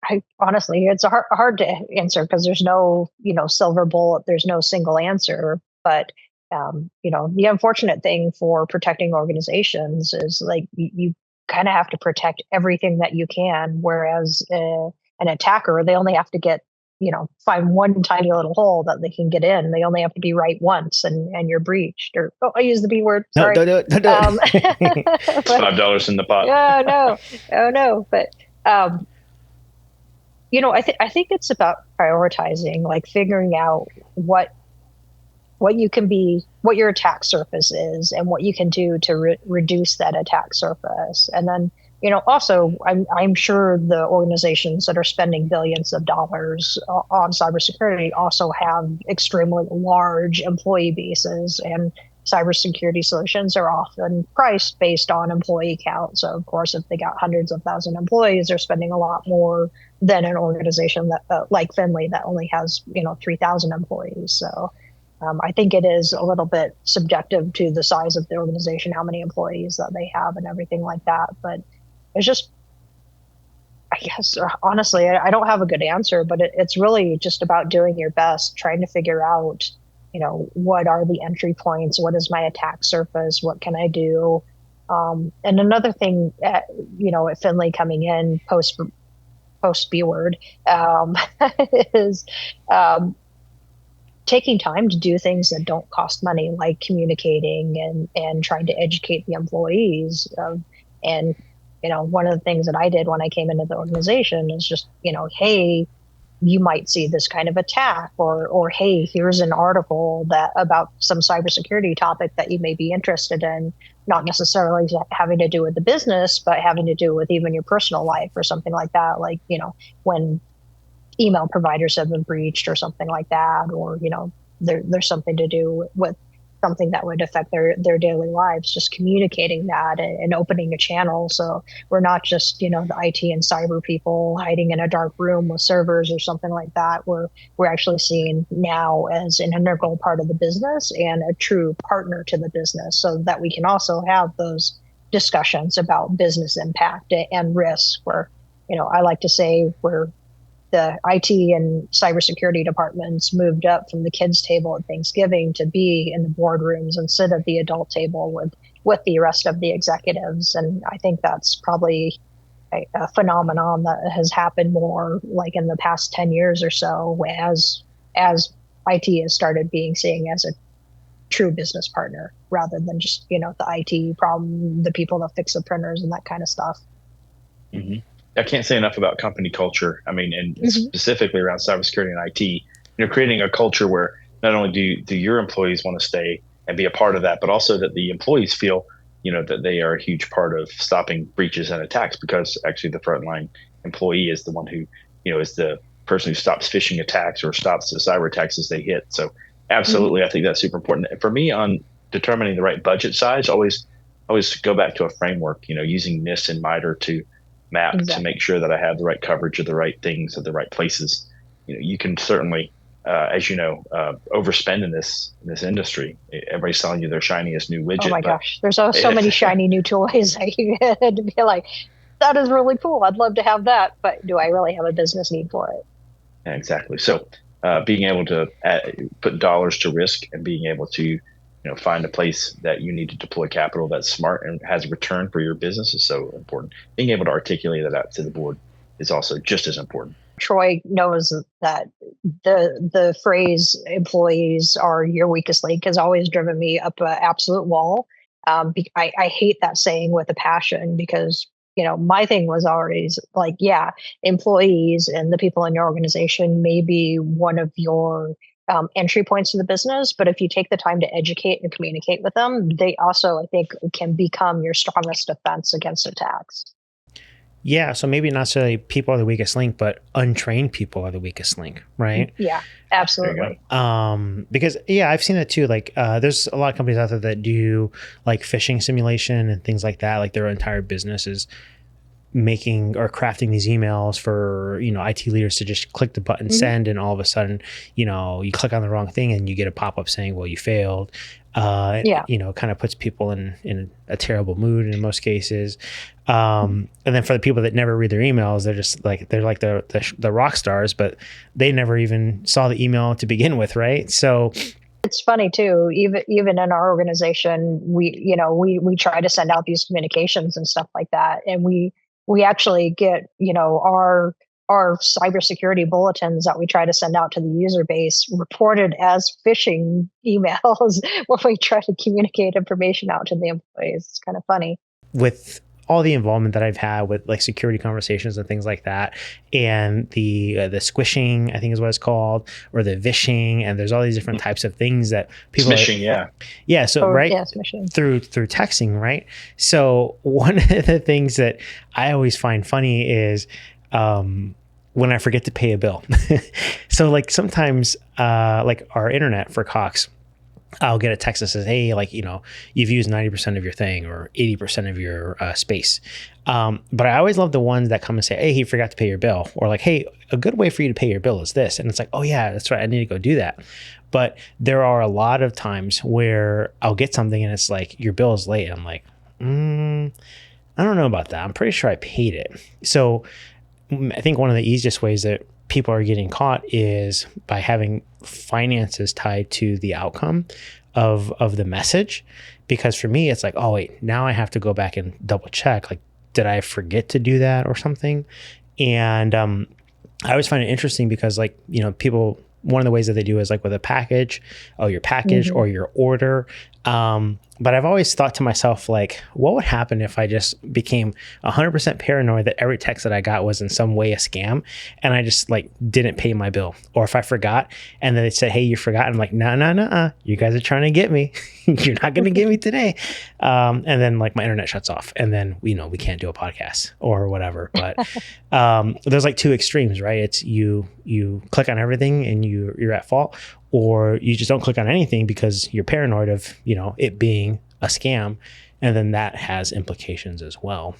I honestly, it's hard to answer because there's no, silver bullet. There's no single answer. But the unfortunate thing for protecting organizations is like you kind of have to protect everything that you can. Whereas an attacker, they only have to find one tiny little hole that they can get in. They only have to be right once, and you're breached. Or I use the B word. Sorry. No, don't. $5 in the pot. No. But I think it's about prioritizing, like figuring out what you can be, what your attack surface is, and what you can do to reduce that attack surface. And then, also, I'm sure the organizations that are spending billions of dollars on cybersecurity also have extremely large employee bases, and cybersecurity solutions are often priced based on employee count. So, of course, if they got hundreds of thousand employees, they're spending a lot more than an organization that like Findlay that only has 3,000 employees. So I think it is a little bit subjective to the size of the organization, how many employees that they have, and everything like that. But it's just, I guess, honestly, I don't have a good answer, but it's really just about doing your best, trying to figure out, what are the entry points? What is my attack surface? What can I do? And another thing, at Findlay coming in post B word is taking time to do things that don't cost money, like communicating and trying to educate the employees. And one of the things that I did when I came into the organization is just, hey, you might see this kind of attack, or hey, here's an article about some cybersecurity topic that you may be interested in, not necessarily having to do with the business, but having to do with even your personal life or something like that. Like, when email providers have been breached or something like that, or, there's something to do with something that would affect their daily lives, just communicating that and opening a channel. So we're not just, the IT and cyber people hiding in a dark room with servers or something like that. We're actually seen now as an integral part of the business and a true partner to the business, so that we can also have those discussions about business impact and risk, where, I like to say we're the IT and cybersecurity departments moved up from the kids' table at Thanksgiving to be in the boardrooms and sit at the adult table with the rest of the executives. And I think that's probably a phenomenon that has happened more like in the past 10 years or so, as IT has started being seen as a true business partner rather than just, the IT problem, the people that fix the printers and that kind of stuff. Mm-hmm. I can't say enough about company culture. I mean, and specifically around cybersecurity and IT, creating a culture where not only do your employees want to stay and be a part of that, but also that the employees feel that they are a huge part of stopping breaches and attacks, because actually the frontline employee is the one who, is the person who stops phishing attacks or stops the cyber attacks as they hit. So absolutely, I think that's super important. For me, on determining the right budget size, always go back to a framework, using NIST and MITRE to map to make sure that I have the right coverage of the right things at the right places. You can certainly, as you know, overspend in this industry. Everybody's selling you their shiniest new widget. Oh my gosh, there's so many shiny new toys that you get to be like, that is really cool. I'd love to have that, but do I really have a business need for it? Yeah, exactly. So being able to put dollars to risk and being able to find a place that you need to deploy capital that's smart and has a return for your business is so important. Being able to articulate that out to the board is also just as important. Troy knows that the phrase "employees are your weakest link" has always driven me up an absolute wall. I hate that saying with a passion, because my thing was always like, yeah, employees and the people in your organization may be one of your entry points to the business, but if you take the time to educate and communicate with them, they also, I think, can become your strongest defense against attacks. Yeah, so maybe not necessarily people are the weakest link, but untrained people are the weakest link, right? Yeah, absolutely. Because I've seen that too. Like, there's a lot of companies out there that do like phishing simulation and things like that. Like their entire business is making or crafting these emails for IT leaders to just click the button send, and all of a sudden you click on the wrong thing and you get a pop-up saying, well, you failed. Kind of puts people in a terrible mood in most cases. And then for the people that never read their emails, they're like the rock stars, but they never even saw the email to begin with, right? So it's funny too. Even in our organization, we try to send out these communications and stuff like that, and we actually get our cybersecurity bulletins that we try to send out to the user base reported as phishing emails when we try to communicate information out to the employees. It's kind of funny. With all the involvement that I've had with like security conversations and things like that, and the squishing, I think is what it's called, or the vishing, and there's all these different types of things that people smishing, through texting, right? So one of the things that I always find funny is when I forget to pay a bill. So like sometimes like our internet for Cox, I'll get a text that says, hey, you've used 90% of your thing or 80% of your space. But I always love the ones that come and say, hey, he forgot to pay your bill. Or like, hey, a good way for you to pay your bill is this. And it's like, oh yeah, that's right, I need to go do that. But there are a lot of times where I'll get something and it's like, your bill is late. I'm like, I don't know about that. I'm pretty sure I paid it. So I think one of the easiest ways that people are getting caught is by having finances tied to the outcome of the message. Because for me, it's like, oh wait, now I have to go back and double check. Like, did I forget to do that or something? And I always find it interesting because people, one of the ways that they do is like with a package, your package or your order. But I've always thought to myself, like, what would happen if I just became 100% paranoid that every text that I got was in some way a scam, and I just didn't pay my bill? Or if I forgot and then they said, hey, you forgot. I'm like, no, you guys are trying to get me. You're not going to get me today. And then my internet shuts off, and then, we can't do a podcast or whatever. But there's two extremes, right? It's you click on everything and you're at fault, or you just don't click on anything because you're paranoid of, it being a scam. And then that has implications as well.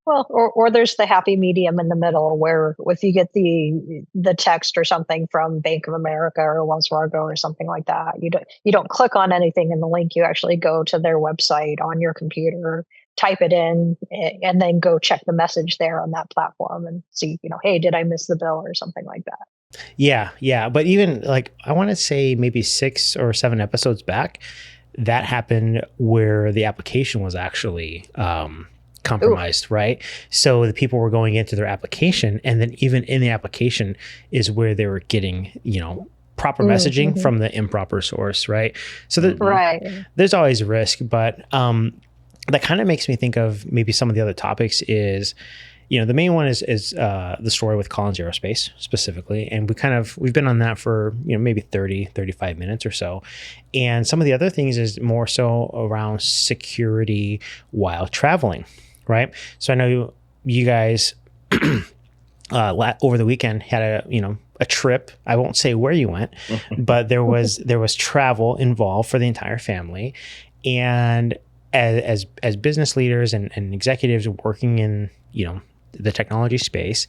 Well, or there's the happy medium in the middle where if you get the text or something from Bank of America or Wells Fargo or something like that, you don't click on anything in the link. You actually go to their website on your computer, type it in, and then go check the message there on that platform and see, hey, did I miss the bill or something like that? Yeah. But even I want to say maybe 6 or 7 episodes back, that happened where the application was actually compromised, right? So the people were going into their application, and then even in the application is where they were getting, proper messaging from the improper source, right? So there's always risk, but that kind of makes me think of maybe some of the other topics is, the main one is the story with Collins Aerospace specifically. And we've been on that for, maybe 30, 35 minutes or so. And some of the other things is more so around security while traveling, right? So I know you guys over the weekend had a trip. I won't say where you went, but there was travel involved for the entire family. And as business leaders and executives working in, the technology space,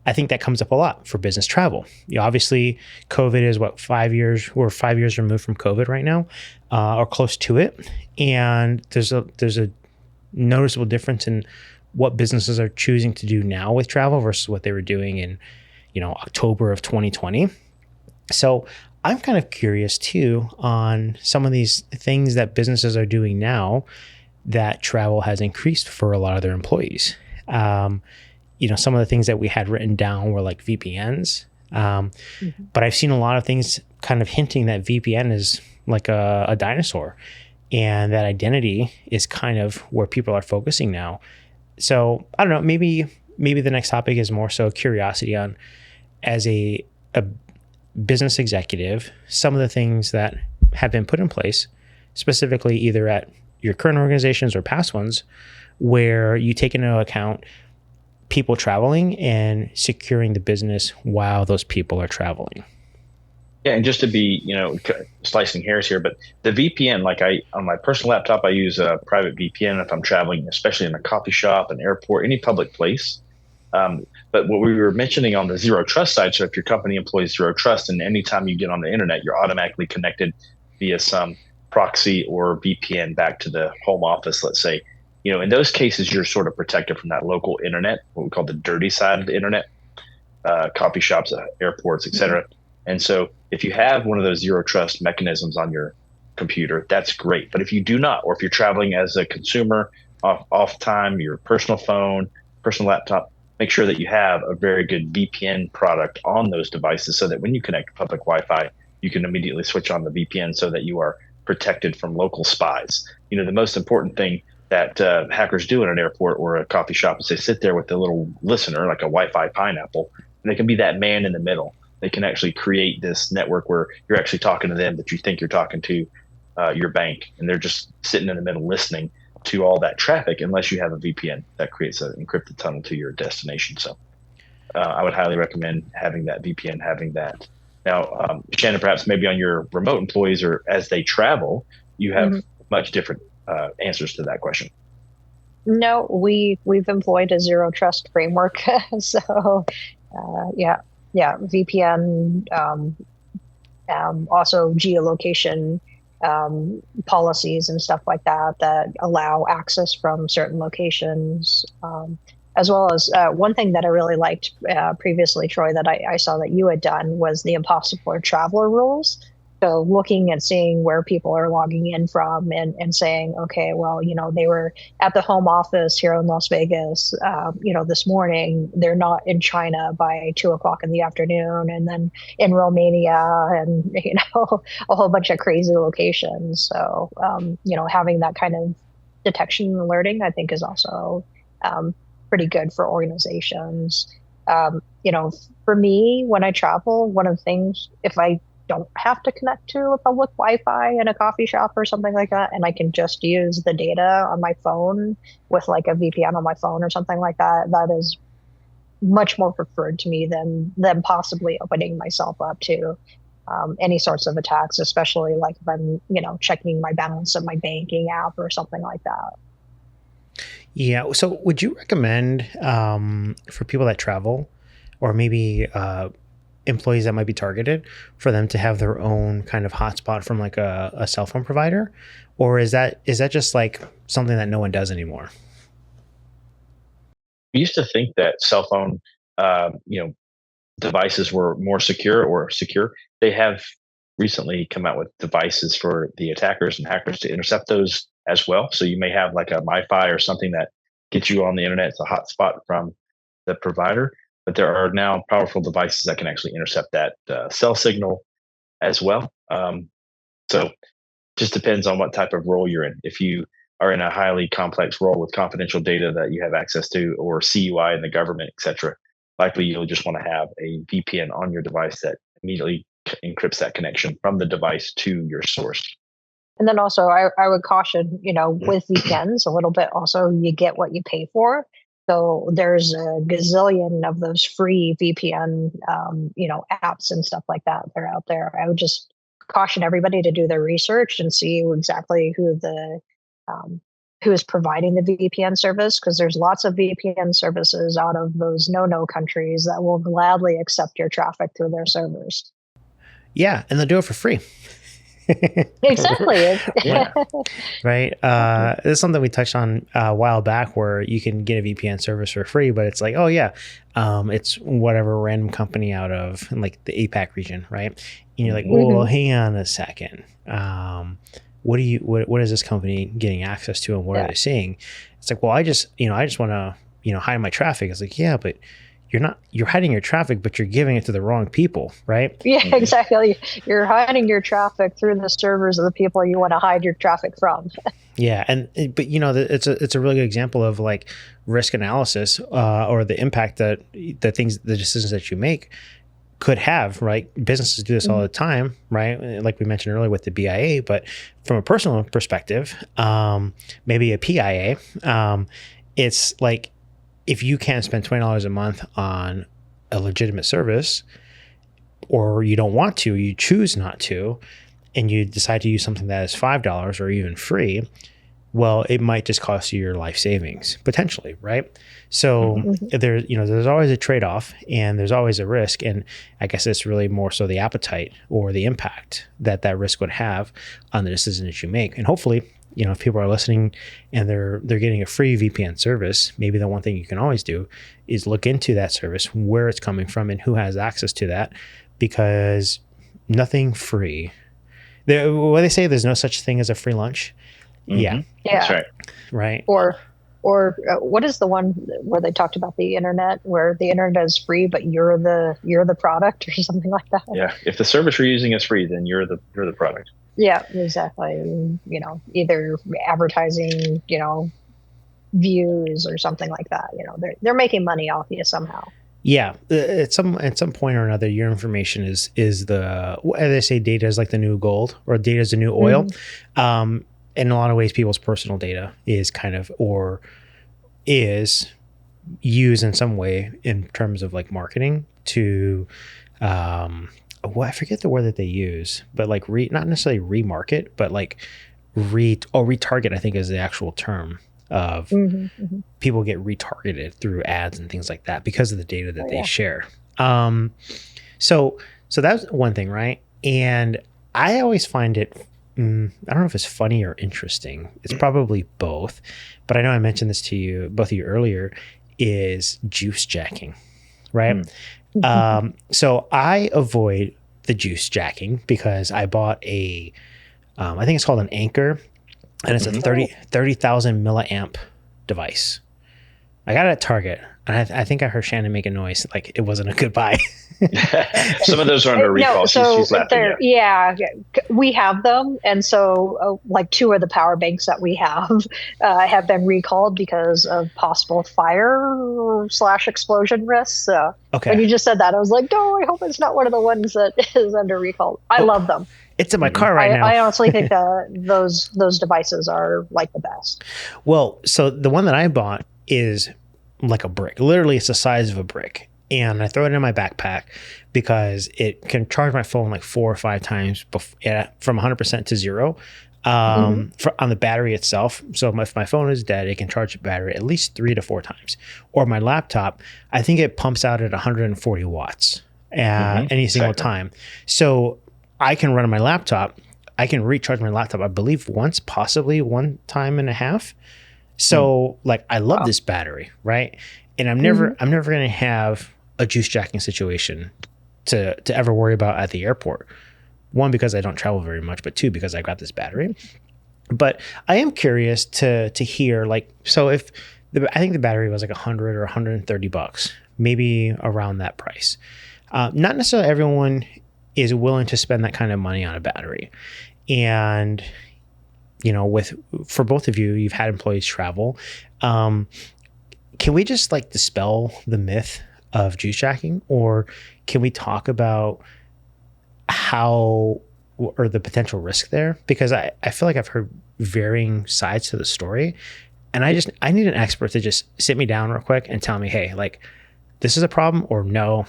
I think that comes up a lot for business travel. Obviously, COVID is 5 years. We're 5 years removed from COVID right now, or close to it. And there's a noticeable difference in what businesses are choosing to do now with travel versus what they were doing in, October of 2020. So I'm kind of curious too on some of these things that businesses are doing now that travel has increased for a lot of their employees. Some of the things that we had written down were like VPNs. But I've seen a lot of things kind of hinting that VPN is like a dinosaur, and that identity is kind of where people are focusing now. So I don't know, maybe the next topic is more so curiosity on, as a business executive, some of the things that have been put in place, specifically either at your current organizations or past ones, where you take into account people traveling and securing the business while those people are traveling. Yeah, and just to be, slicing hairs here, but the VPN, on my personal laptop, I use a private VPN if I'm traveling, especially in a coffee shop, an airport, any public place. But what we were mentioning on the zero trust side, so if your company employs zero trust, and anytime you get on the internet, you're automatically connected via some proxy or VPN back to the home office, let's say, in those cases, you're sort of protected from that local internet, what we call the dirty side of the internet, coffee shops, airports, et cetera. And so if you have one of those zero trust mechanisms on your computer, that's great. But if you do not, or if you're traveling as a consumer off time, your personal phone, personal laptop, make sure that you have a very good VPN product on those devices so that when you connect to public Wi-Fi, you can immediately switch on the VPN so that you are protected from local spies. The most important thing that hackers do in an airport or a coffee shop is they sit there with a little listener, like a Wi-Fi pineapple, and they can be that man in the middle. They can actually create this network where you're actually talking to them, but you think you're talking to your bank, and they're just sitting in the middle listening to all that traffic, unless you have a VPN that creates an encrypted tunnel to your destination. So I would highly recommend having that VPN, having that. Now, Shannon, perhaps maybe on your remote employees or as they travel, you have much different answers to that question. No, we've employed a zero trust framework. So VPN, also geolocation policies and stuff like that allow access from certain locations, as well as one thing that I really liked previously, Troy, that I saw that you had done was the impossible traveler rules. So looking and seeing where people are logging in from and saying, okay, well, they were at the home office here in Las Vegas, this morning. They're not in China by 2:00 in the afternoon, and then in Romania, and, a whole bunch of crazy locations. So, having that kind of detection and alerting, I think, is also pretty good for organizations. For me, when I travel, one of the things, if I don't have to connect to a public Wi-Fi in a coffee shop or something like that, and I can just use the data on my phone with like a VPN on my phone or something like that, that is much more preferred to me than possibly opening myself up to any sorts of attacks, especially like if I'm, checking my balance of my banking app or something like that. Yeah. So would you recommend for people that travel, or maybe employees that might be targeted, for them to have their own kind of hotspot from like a cell phone provider? Or is that just like something that no one does anymore? We used to think that cell phone, devices were more secure or secure. They have recently come out with devices for the attackers and hackers to intercept those as well. So you may have like a Wi-Fi or something that gets you on the internet. It's a hotspot from the provider. But there are now powerful devices that can actually intercept that cell signal as well. So just depends on what type of role you're in. If you are in a highly complex role with confidential data that you have access to, or CUI in the government, etc., likely you'll just want to have a VPN on your device that immediately encrypts that connection from the device to your source. And then also, I would caution, with VPNs a little bit. Also, you get what you pay for. So there's a gazillion of those free VPN, apps and stuff like that. They're out there. I would just caution everybody to do their research and see exactly who is providing the VPN service, because there's lots of VPN services out of those no countries that will gladly accept your traffic through their servers. Yeah, and they'll do it for free. Exactly. Yeah. Right. It's something we touched on a while back, where you can get a VPN service for free, but it's like, oh yeah, it's whatever random company out of like the APAC region, right? And you're like, well, hang on a second. What is this company getting access to, and what are they seeing? It's like, well, I just want to, hide my traffic. It's like, yeah, but you're hiding your traffic, but you're giving it to the wrong people, right? Yeah, exactly. You're hiding your traffic through the servers of the people you want to hide your traffic from. Yeah, but it's a really good example of like risk analysis, or the impact that the decisions that you make could have, right? Businesses do this all the time, right? Like we mentioned earlier with the BIA, but from a personal perspective, maybe a PIA, it's like, if you can't spend $20 a month on a legitimate service, or you don't want to, you choose not to, and you decide to use something that is $5 or even free, well, it might just cost you your life savings potentially, right? So there's always a trade-off, and there's always a risk, and I guess it's really more so the appetite or the impact that risk would have on the decision that you make. And hopefully, if people are listening and they're getting a free VPN service, maybe the one thing you can always do is look into that service, where it's coming from and who has access to that, because nothing free. What they say, there's no such thing as a free lunch. Yeah, that's right. Right. Or what is the one where they talked about the internet, where the internet is free, but you're the product, or something like that? Yeah, if the service you're using is free, then you're the product. Yeah, exactly. Either advertising, views or something like that. They're making money off you somehow. Yeah, at some point or another, your information is the, as they say, data is like the new gold, or data is the new oil. In a lot of ways, people's personal data is is used in some way in terms of like marketing to, I forget the word that they use, but like not necessarily remarket, but like retarget, I think is the actual term of people get retargeted through ads and things like that because of the data that they share. So that's one thing, right? And I always find it, I don't know if it's funny or interesting. It's probably both, but I know I mentioned this to both of you earlier, is juice jacking, right? So I avoid the juice jacking because I bought I think it's called an Anchor, and it's a 30,000 milliamp device. I got it at Target, and I think I heard Shannon make a noise like it wasn't a good buy. Some of those are under recall. She's laughing. Yeah, we have them, and so like two of the power banks that we have been recalled because of possible fire/explosion risks. Okay. When you just said that, I was like, no, I hope it's not one of the ones that is under recall. I love them. It's in my car right now. I honestly think those devices are like the best. Well, so the one that I bought is like a brick. Literally, it's the size of a brick. And I throw it in my backpack because it can charge my phone like 4 or 5 times from 100% to 0 on the battery itself. So if my phone is dead, it can charge the battery at least 3 to 4 times. Or my laptop, I think it pumps out at 140 watts any single time. So I can run my laptop. I can recharge my laptop, I believe once, possibly 1 time and a half. So like I love this battery, right? And I'm never going to have a juice jacking situation to ever worry about at the airport. 1, because I don't travel very much, but 2, because I got this battery. But I am curious to hear, like, so if I think the battery was like $100 or $130, maybe around that price. Not necessarily everyone is willing to spend that kind of money on a battery. And for both of you, you've had employees travel. Can we just like dispel the myth of juice jacking, or can we talk about how or the potential risk there? Because I feel like I've heard varying sides to the story, and I need an expert to just sit me down real quick and tell me, hey, like this is a problem, or no,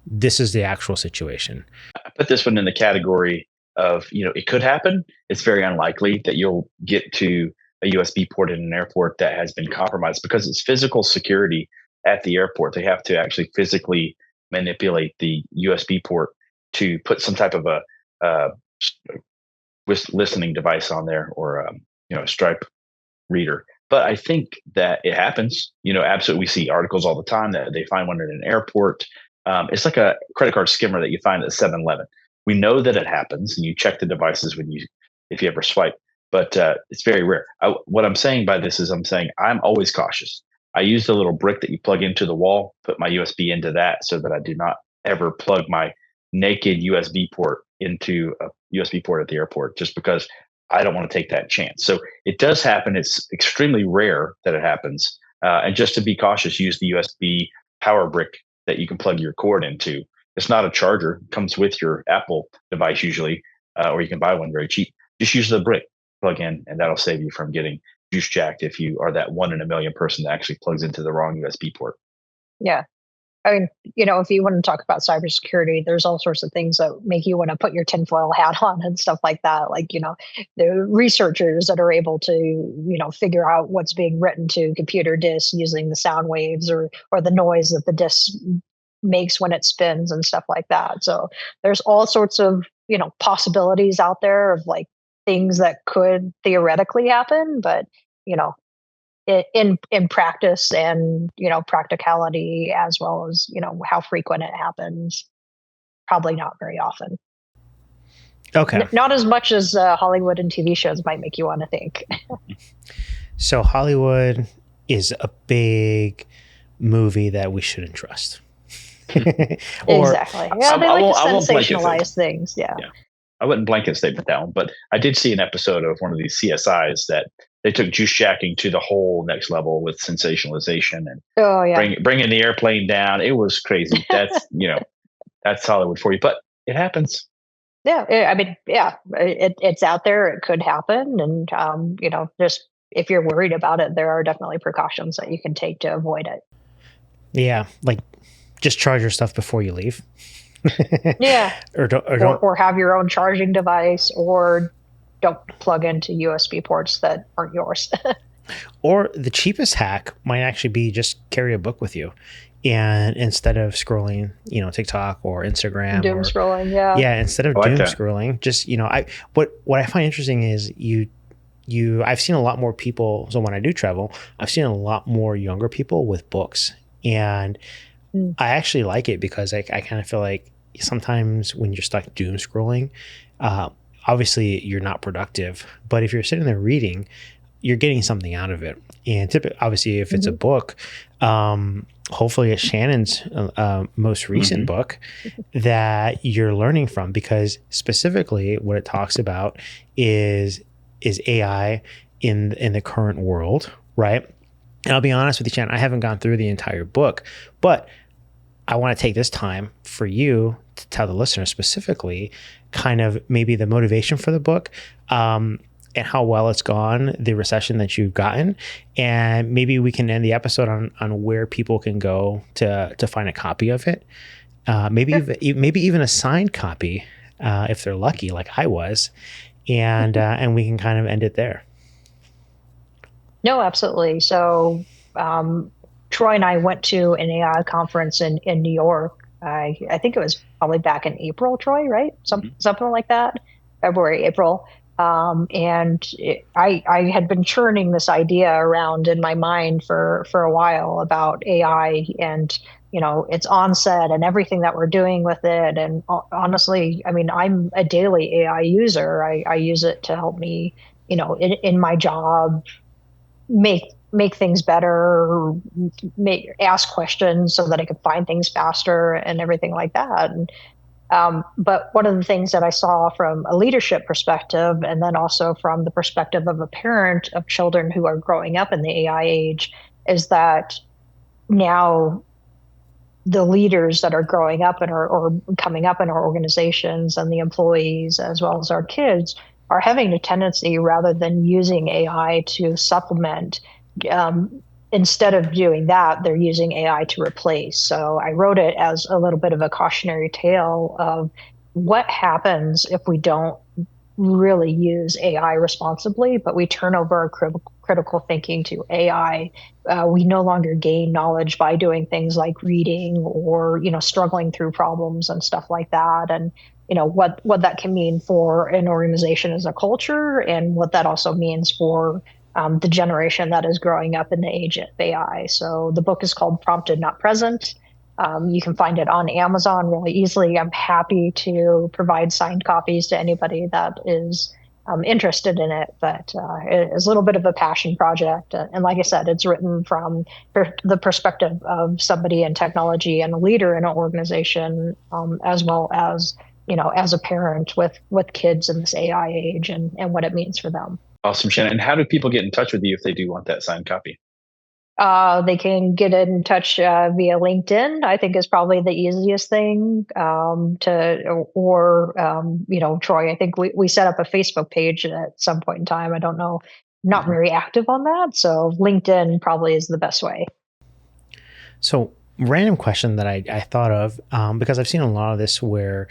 this is the actual situation. I put this one in the category of, it could happen. It's very unlikely that you'll get to a USB port in an airport that has been compromised, because it's physical security at the airport. They have to actually physically manipulate the USB port to put some type of a listening device on there, or a Stripe reader. But I think that it happens. Absolutely, we see articles all the time that they find one in an airport. It's like a credit card skimmer that you find at 7-Eleven. We know that it happens, and you check the devices if you ever swipe. But it's very rare. What I'm saying by this is, I'm saying I'm always cautious. I use the little brick that you plug into the wall, put my USB into that, so that I do not ever plug my naked USB port into a USB port at the airport, just because I don't want to take that chance. So it does happen. It's extremely rare that it happens. And just to be cautious, use the USB power brick that you can plug your cord into. It's not a charger. It comes with your Apple device usually, or you can buy one very cheap. Just use the brick, plug in, and that'll save you from getting juice jacked if you are that 1 in a million person that actually plugs into the wrong USB port. Yeah. I mean, if you want to talk about cybersecurity, there's all sorts of things that make you want to put your tinfoil hat on and stuff like that. Like, the researchers that are able to, figure out what's being written to computer disks using the sound waves or the noise that the disk makes when it spins and stuff like that. So there's all sorts of, possibilities out there of like things that could theoretically happen, but, in practice and practicality, as well as how frequent it happens, probably not very often. Okay. Not as much as Hollywood and TV shows might make you want to think. So Hollywood is a big movie that we shouldn't trust. Exactly. Yeah, they like to sensationalize things. Yeah. I wouldn't blanket statement that one, but I did see an episode of one of these CSIs that they took juice jacking to the whole next level with sensationalization and bringing the airplane down. It was crazy. That's that's Hollywood for you, but it happens. Yeah, I mean, it's out there. It could happen, and just if you're worried about it, there are definitely precautions that you can take to avoid it. Yeah, like just charge your stuff before you leave. Yeah, or have your own charging device, or don't plug into USB ports that aren't yours. Or the cheapest hack might actually be just carry a book with you, and instead of scrolling, TikTok or Instagram, scrolling, instead of doom scrolling, just what I find interesting is I've seen a lot more people. So when I do travel, I've seen a lot more younger people with books, and I actually like it because I kind of feel like sometimes when you're stuck doom scrolling, obviously you're not productive, but if you're sitting there reading, you're getting something out of it. And obviously if it's a book, hopefully it's Shannon's most recent book that you're learning from, because specifically what it talks about is AI in the current world, right? And I'll be honest with you, Shannon, I haven't gone through the entire book, but I want to take this time for you to tell the listener specifically kind of maybe the motivation for the book, and how well it's gone, the reception that you've gotten, and maybe we can end the episode on where people can go to find a copy of it. Maybe even a signed copy if they're lucky, like I was, and we can kind of end it there. No, absolutely. So Troy and I went to an AI conference in New York. I think it was probably back in April, Troy, right? Something like that, February, April. I had been churning this idea around in my mind for a while about AI and, its onset and everything that we're doing with it. And honestly, I mean, I'm a daily AI user. I use it to help me, in my job, make things better, ask questions so that I can find things faster and everything like that. And But one of the things that I saw from a leadership perspective, and then also from the perspective of a parent of children who are growing up in the AI age, is that now the leaders that are growing up in or coming up in our organizations and the employees, as well as our kids, are having a tendency, rather than using AI to supplement, instead of doing that, they're using AI to replace. So I wrote it as a little bit of a cautionary tale of what happens if we don't really use AI responsibly, but we turn over our critical thinking to AI. We no longer gain knowledge by doing things like reading or, struggling through problems and stuff like that. And, what that can mean for an organization as a culture, and what that also means for the generation that is growing up in the age of AI. So the book is called Prompted Not Present. You can find it on Amazon really easily. I'm happy to provide signed copies to anybody that is interested in it, but it is a little bit of a passion project. And like I said, it's written from the perspective of somebody in technology and a leader in an organization, as well as, as a parent with kids in this AI age and what it means for them. Awesome, Shannon. And how do people get in touch with you if they do want that signed copy? They can get in touch via LinkedIn. I think is probably the easiest thing Troy, I think we set up a Facebook page at some point in time. I don't know, not very active on that. So LinkedIn probably is the best way. So random question that I thought of, because I've seen a lot of this where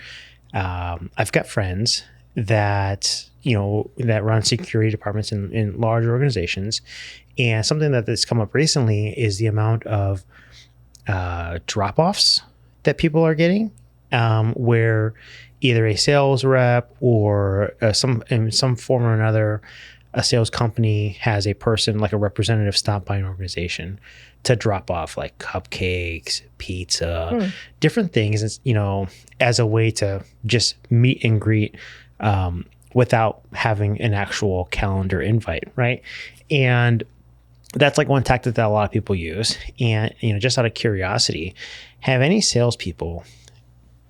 I've got friends that that run security departments in large organizations, and something that's come up recently is the amount of drop-offs that people are getting, where either a sales rep or in some form or another, a sales company has a person, like a representative, stop by an organization to drop off like cupcakes, pizza, different things, as a way to just meet and greet, without having an actual calendar invite, right? And that's like one tactic that a lot of people use. And, just out of curiosity, have any salespeople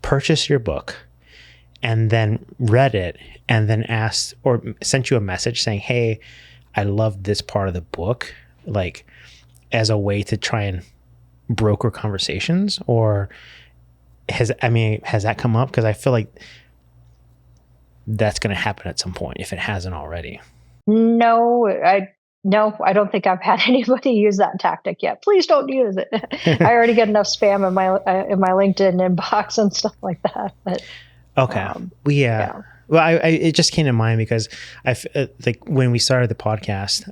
purchase your book and then read it and then asked or sent you a message saying, hey, I love this part of the book, like as a way to try and broker conversations? Or has that come up? Because I feel like that's going to happen at some point if it hasn't already. No, I don't think I've had anybody use that tactic yet. Please don't use it. I already get enough spam in my LinkedIn inbox and stuff like that. But okay, yeah. Well, it just came to mind because like when we started the podcast,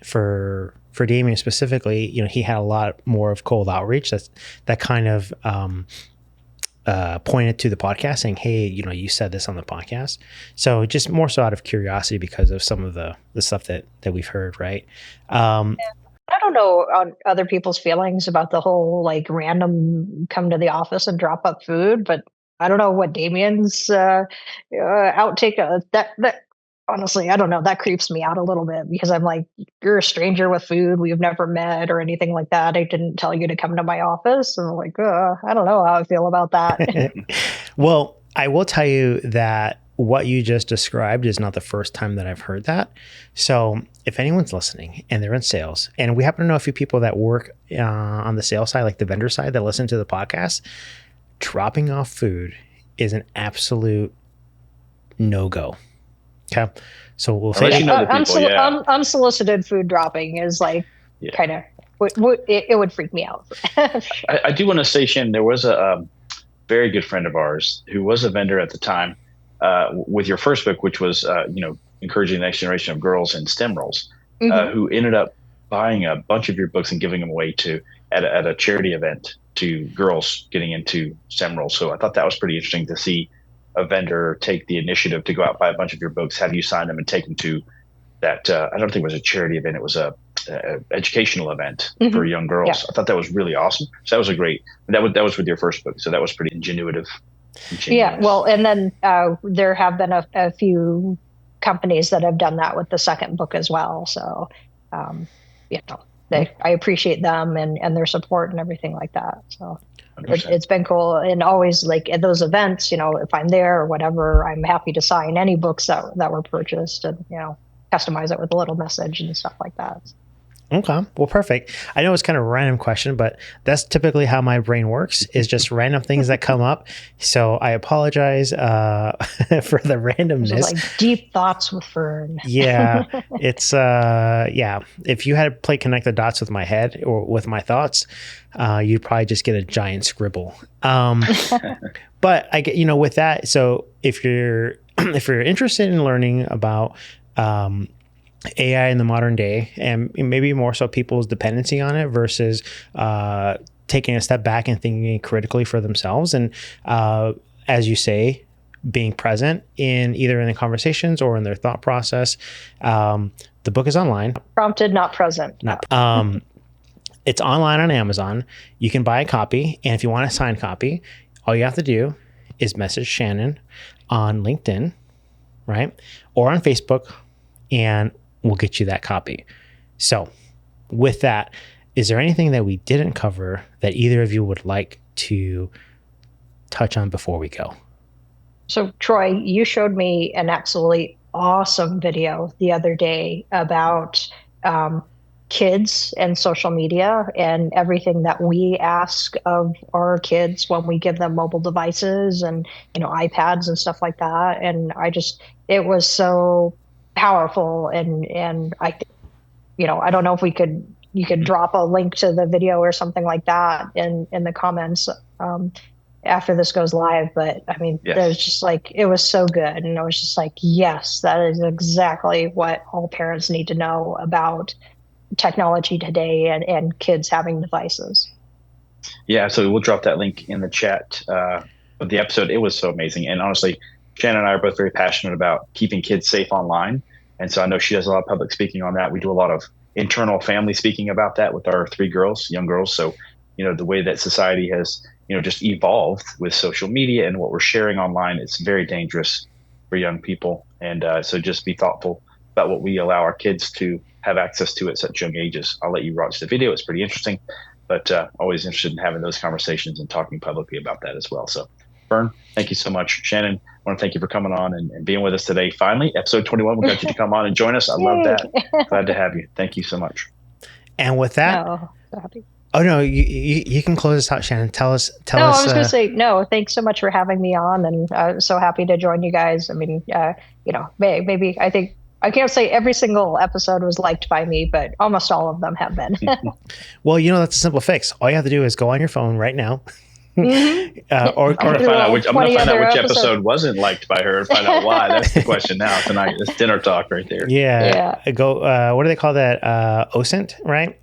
for Damian specifically, he had a lot more of cold outreach. That kind of pointed to the podcast saying, hey, you said this on the podcast. So just more so out of curiosity because of some of the stuff that we've heard, right? I don't know on other people's feelings about the whole like random come to the office and drop up food, but I don't know what Damian's outtake that honestly, I don't know. That creeps me out a little bit because I'm like, you're a stranger with food. We've never met or anything like that. I didn't tell you to come to my office. And I'm like, I don't know how I feel about that. Well, I will tell you that what you just described is not the first time that I've heard that. So if anyone's listening and they're in sales, and we happen to know a few people that work on the sales side, like the vendor side, that listen to the podcast, dropping off food is an absolute no-go. Okay, so we'll say unsolicited food dropping is like kind of it would freak me out. I do want to say, Shannon, there was a very good friend of ours who was a vendor at the time with your first book, which was encouraging the next generation of girls in STEM roles, who ended up buying a bunch of your books and giving them away at a charity event to girls getting into STEM roles. So I thought that was pretty interesting to see a vendor take the initiative to go out, buy a bunch of your books, have you sign them and take them to that. I don't think it was a charity event. It was a educational event for young girls. Yeah. I thought that was really awesome. So that was that was with your first book. So that was pretty ingenuitive. Yeah. Well, and then there have been a few companies that have done that with the second book as well. So, I appreciate them and their support and everything like that. So Understand. it's been cool. And always like at those events, if I'm there or whatever, I'm happy to sign any books that were purchased and, customize it with a little message and stuff like that. Okay. Well, perfect. I know it's kind of a random question, but that's typically how my brain works, is just random things that come up. So I apologize for the randomness. This is like deep thoughts with Fern. Yeah. It's, yeah. If you had to play connect the dots with my head or with my thoughts, you'd probably just get a giant scribble. But I get, with that. So if you're interested in learning about, AI in the modern day, and maybe more so people's dependency on it versus taking a step back and thinking critically for themselves. And as you say, being present in either in the conversations or in their thought process. The book is online. Prompted, not present. It's online on Amazon. You can buy a copy. And if you want a signed copy, all you have to do is message Shannon on LinkedIn, right? Or on Facebook, and we'll get you that copy. So with that, is there anything that we didn't cover that either of you would like to touch on before we go? So Troy, you showed me an absolutely awesome video the other day about kids and social media and everything that we ask of our kids when we give them mobile devices and, iPads and stuff like that. And it was so powerful, and I don't know if you could drop a link to the video or something like that in the comments after this goes live. But I mean, Yes. There's just it was so good, and I was just like, yes, that is exactly what all parents need to know about technology today and kids having devices. Yeah, so we'll drop that link in the chat of the episode. It was so amazing, and honestly, Shannon and I are both very passionate about keeping kids safe online. And so I know she does a lot of public speaking on that. We do a lot of internal family speaking about that with our 3 girls, young girls. So, the way that society has, just evolved with social media and what we're sharing online, it's very dangerous for young people. And so just be thoughtful about what we allow our kids to have access to at such young ages. I'll let you watch the video. It's pretty interesting, but always interested in having those conversations and talking publicly about that as well. So Fern, thank you so much. Shannon, I want to thank you for coming on and being with us today. Finally, episode 21, we got you to come on and join us. I love that. Glad to have you. Thank you so much. And with that, so happy. Oh no, you can close us out, Shannon. Tell us. No, I was going to say no. Thanks so much for having me on, and so happy to join you guys. I mean, maybe I think I can't say every single episode was liked by me, but almost all of them have been. Well, that's a simple fix. All you have to do is go on your phone right now. Mm-hmm. I'm going to find out which episode wasn't liked by her and find out why. That's the question now tonight. It's dinner talk right there. Yeah. Go. What do they call that? OSINT, right?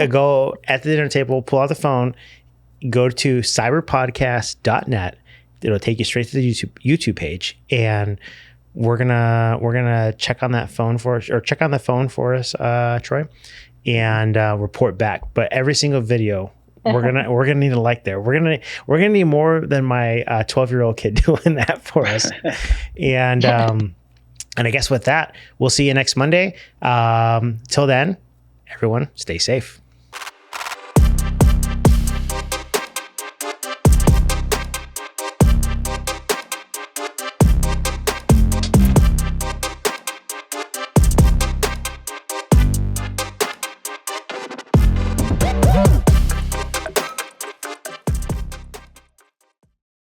Go at the dinner table, pull out the phone, go to cyberpodcast.net. It'll take you straight to the YouTube page, and we're gonna check on that phone for us, or check on the phone for us, Troy, and report back. But every single video, we're gonna need a like there. We're gonna need more than my 12-year-old kid doing that for us. And I guess with that, we'll see you next Monday. Till then, everyone, stay safe.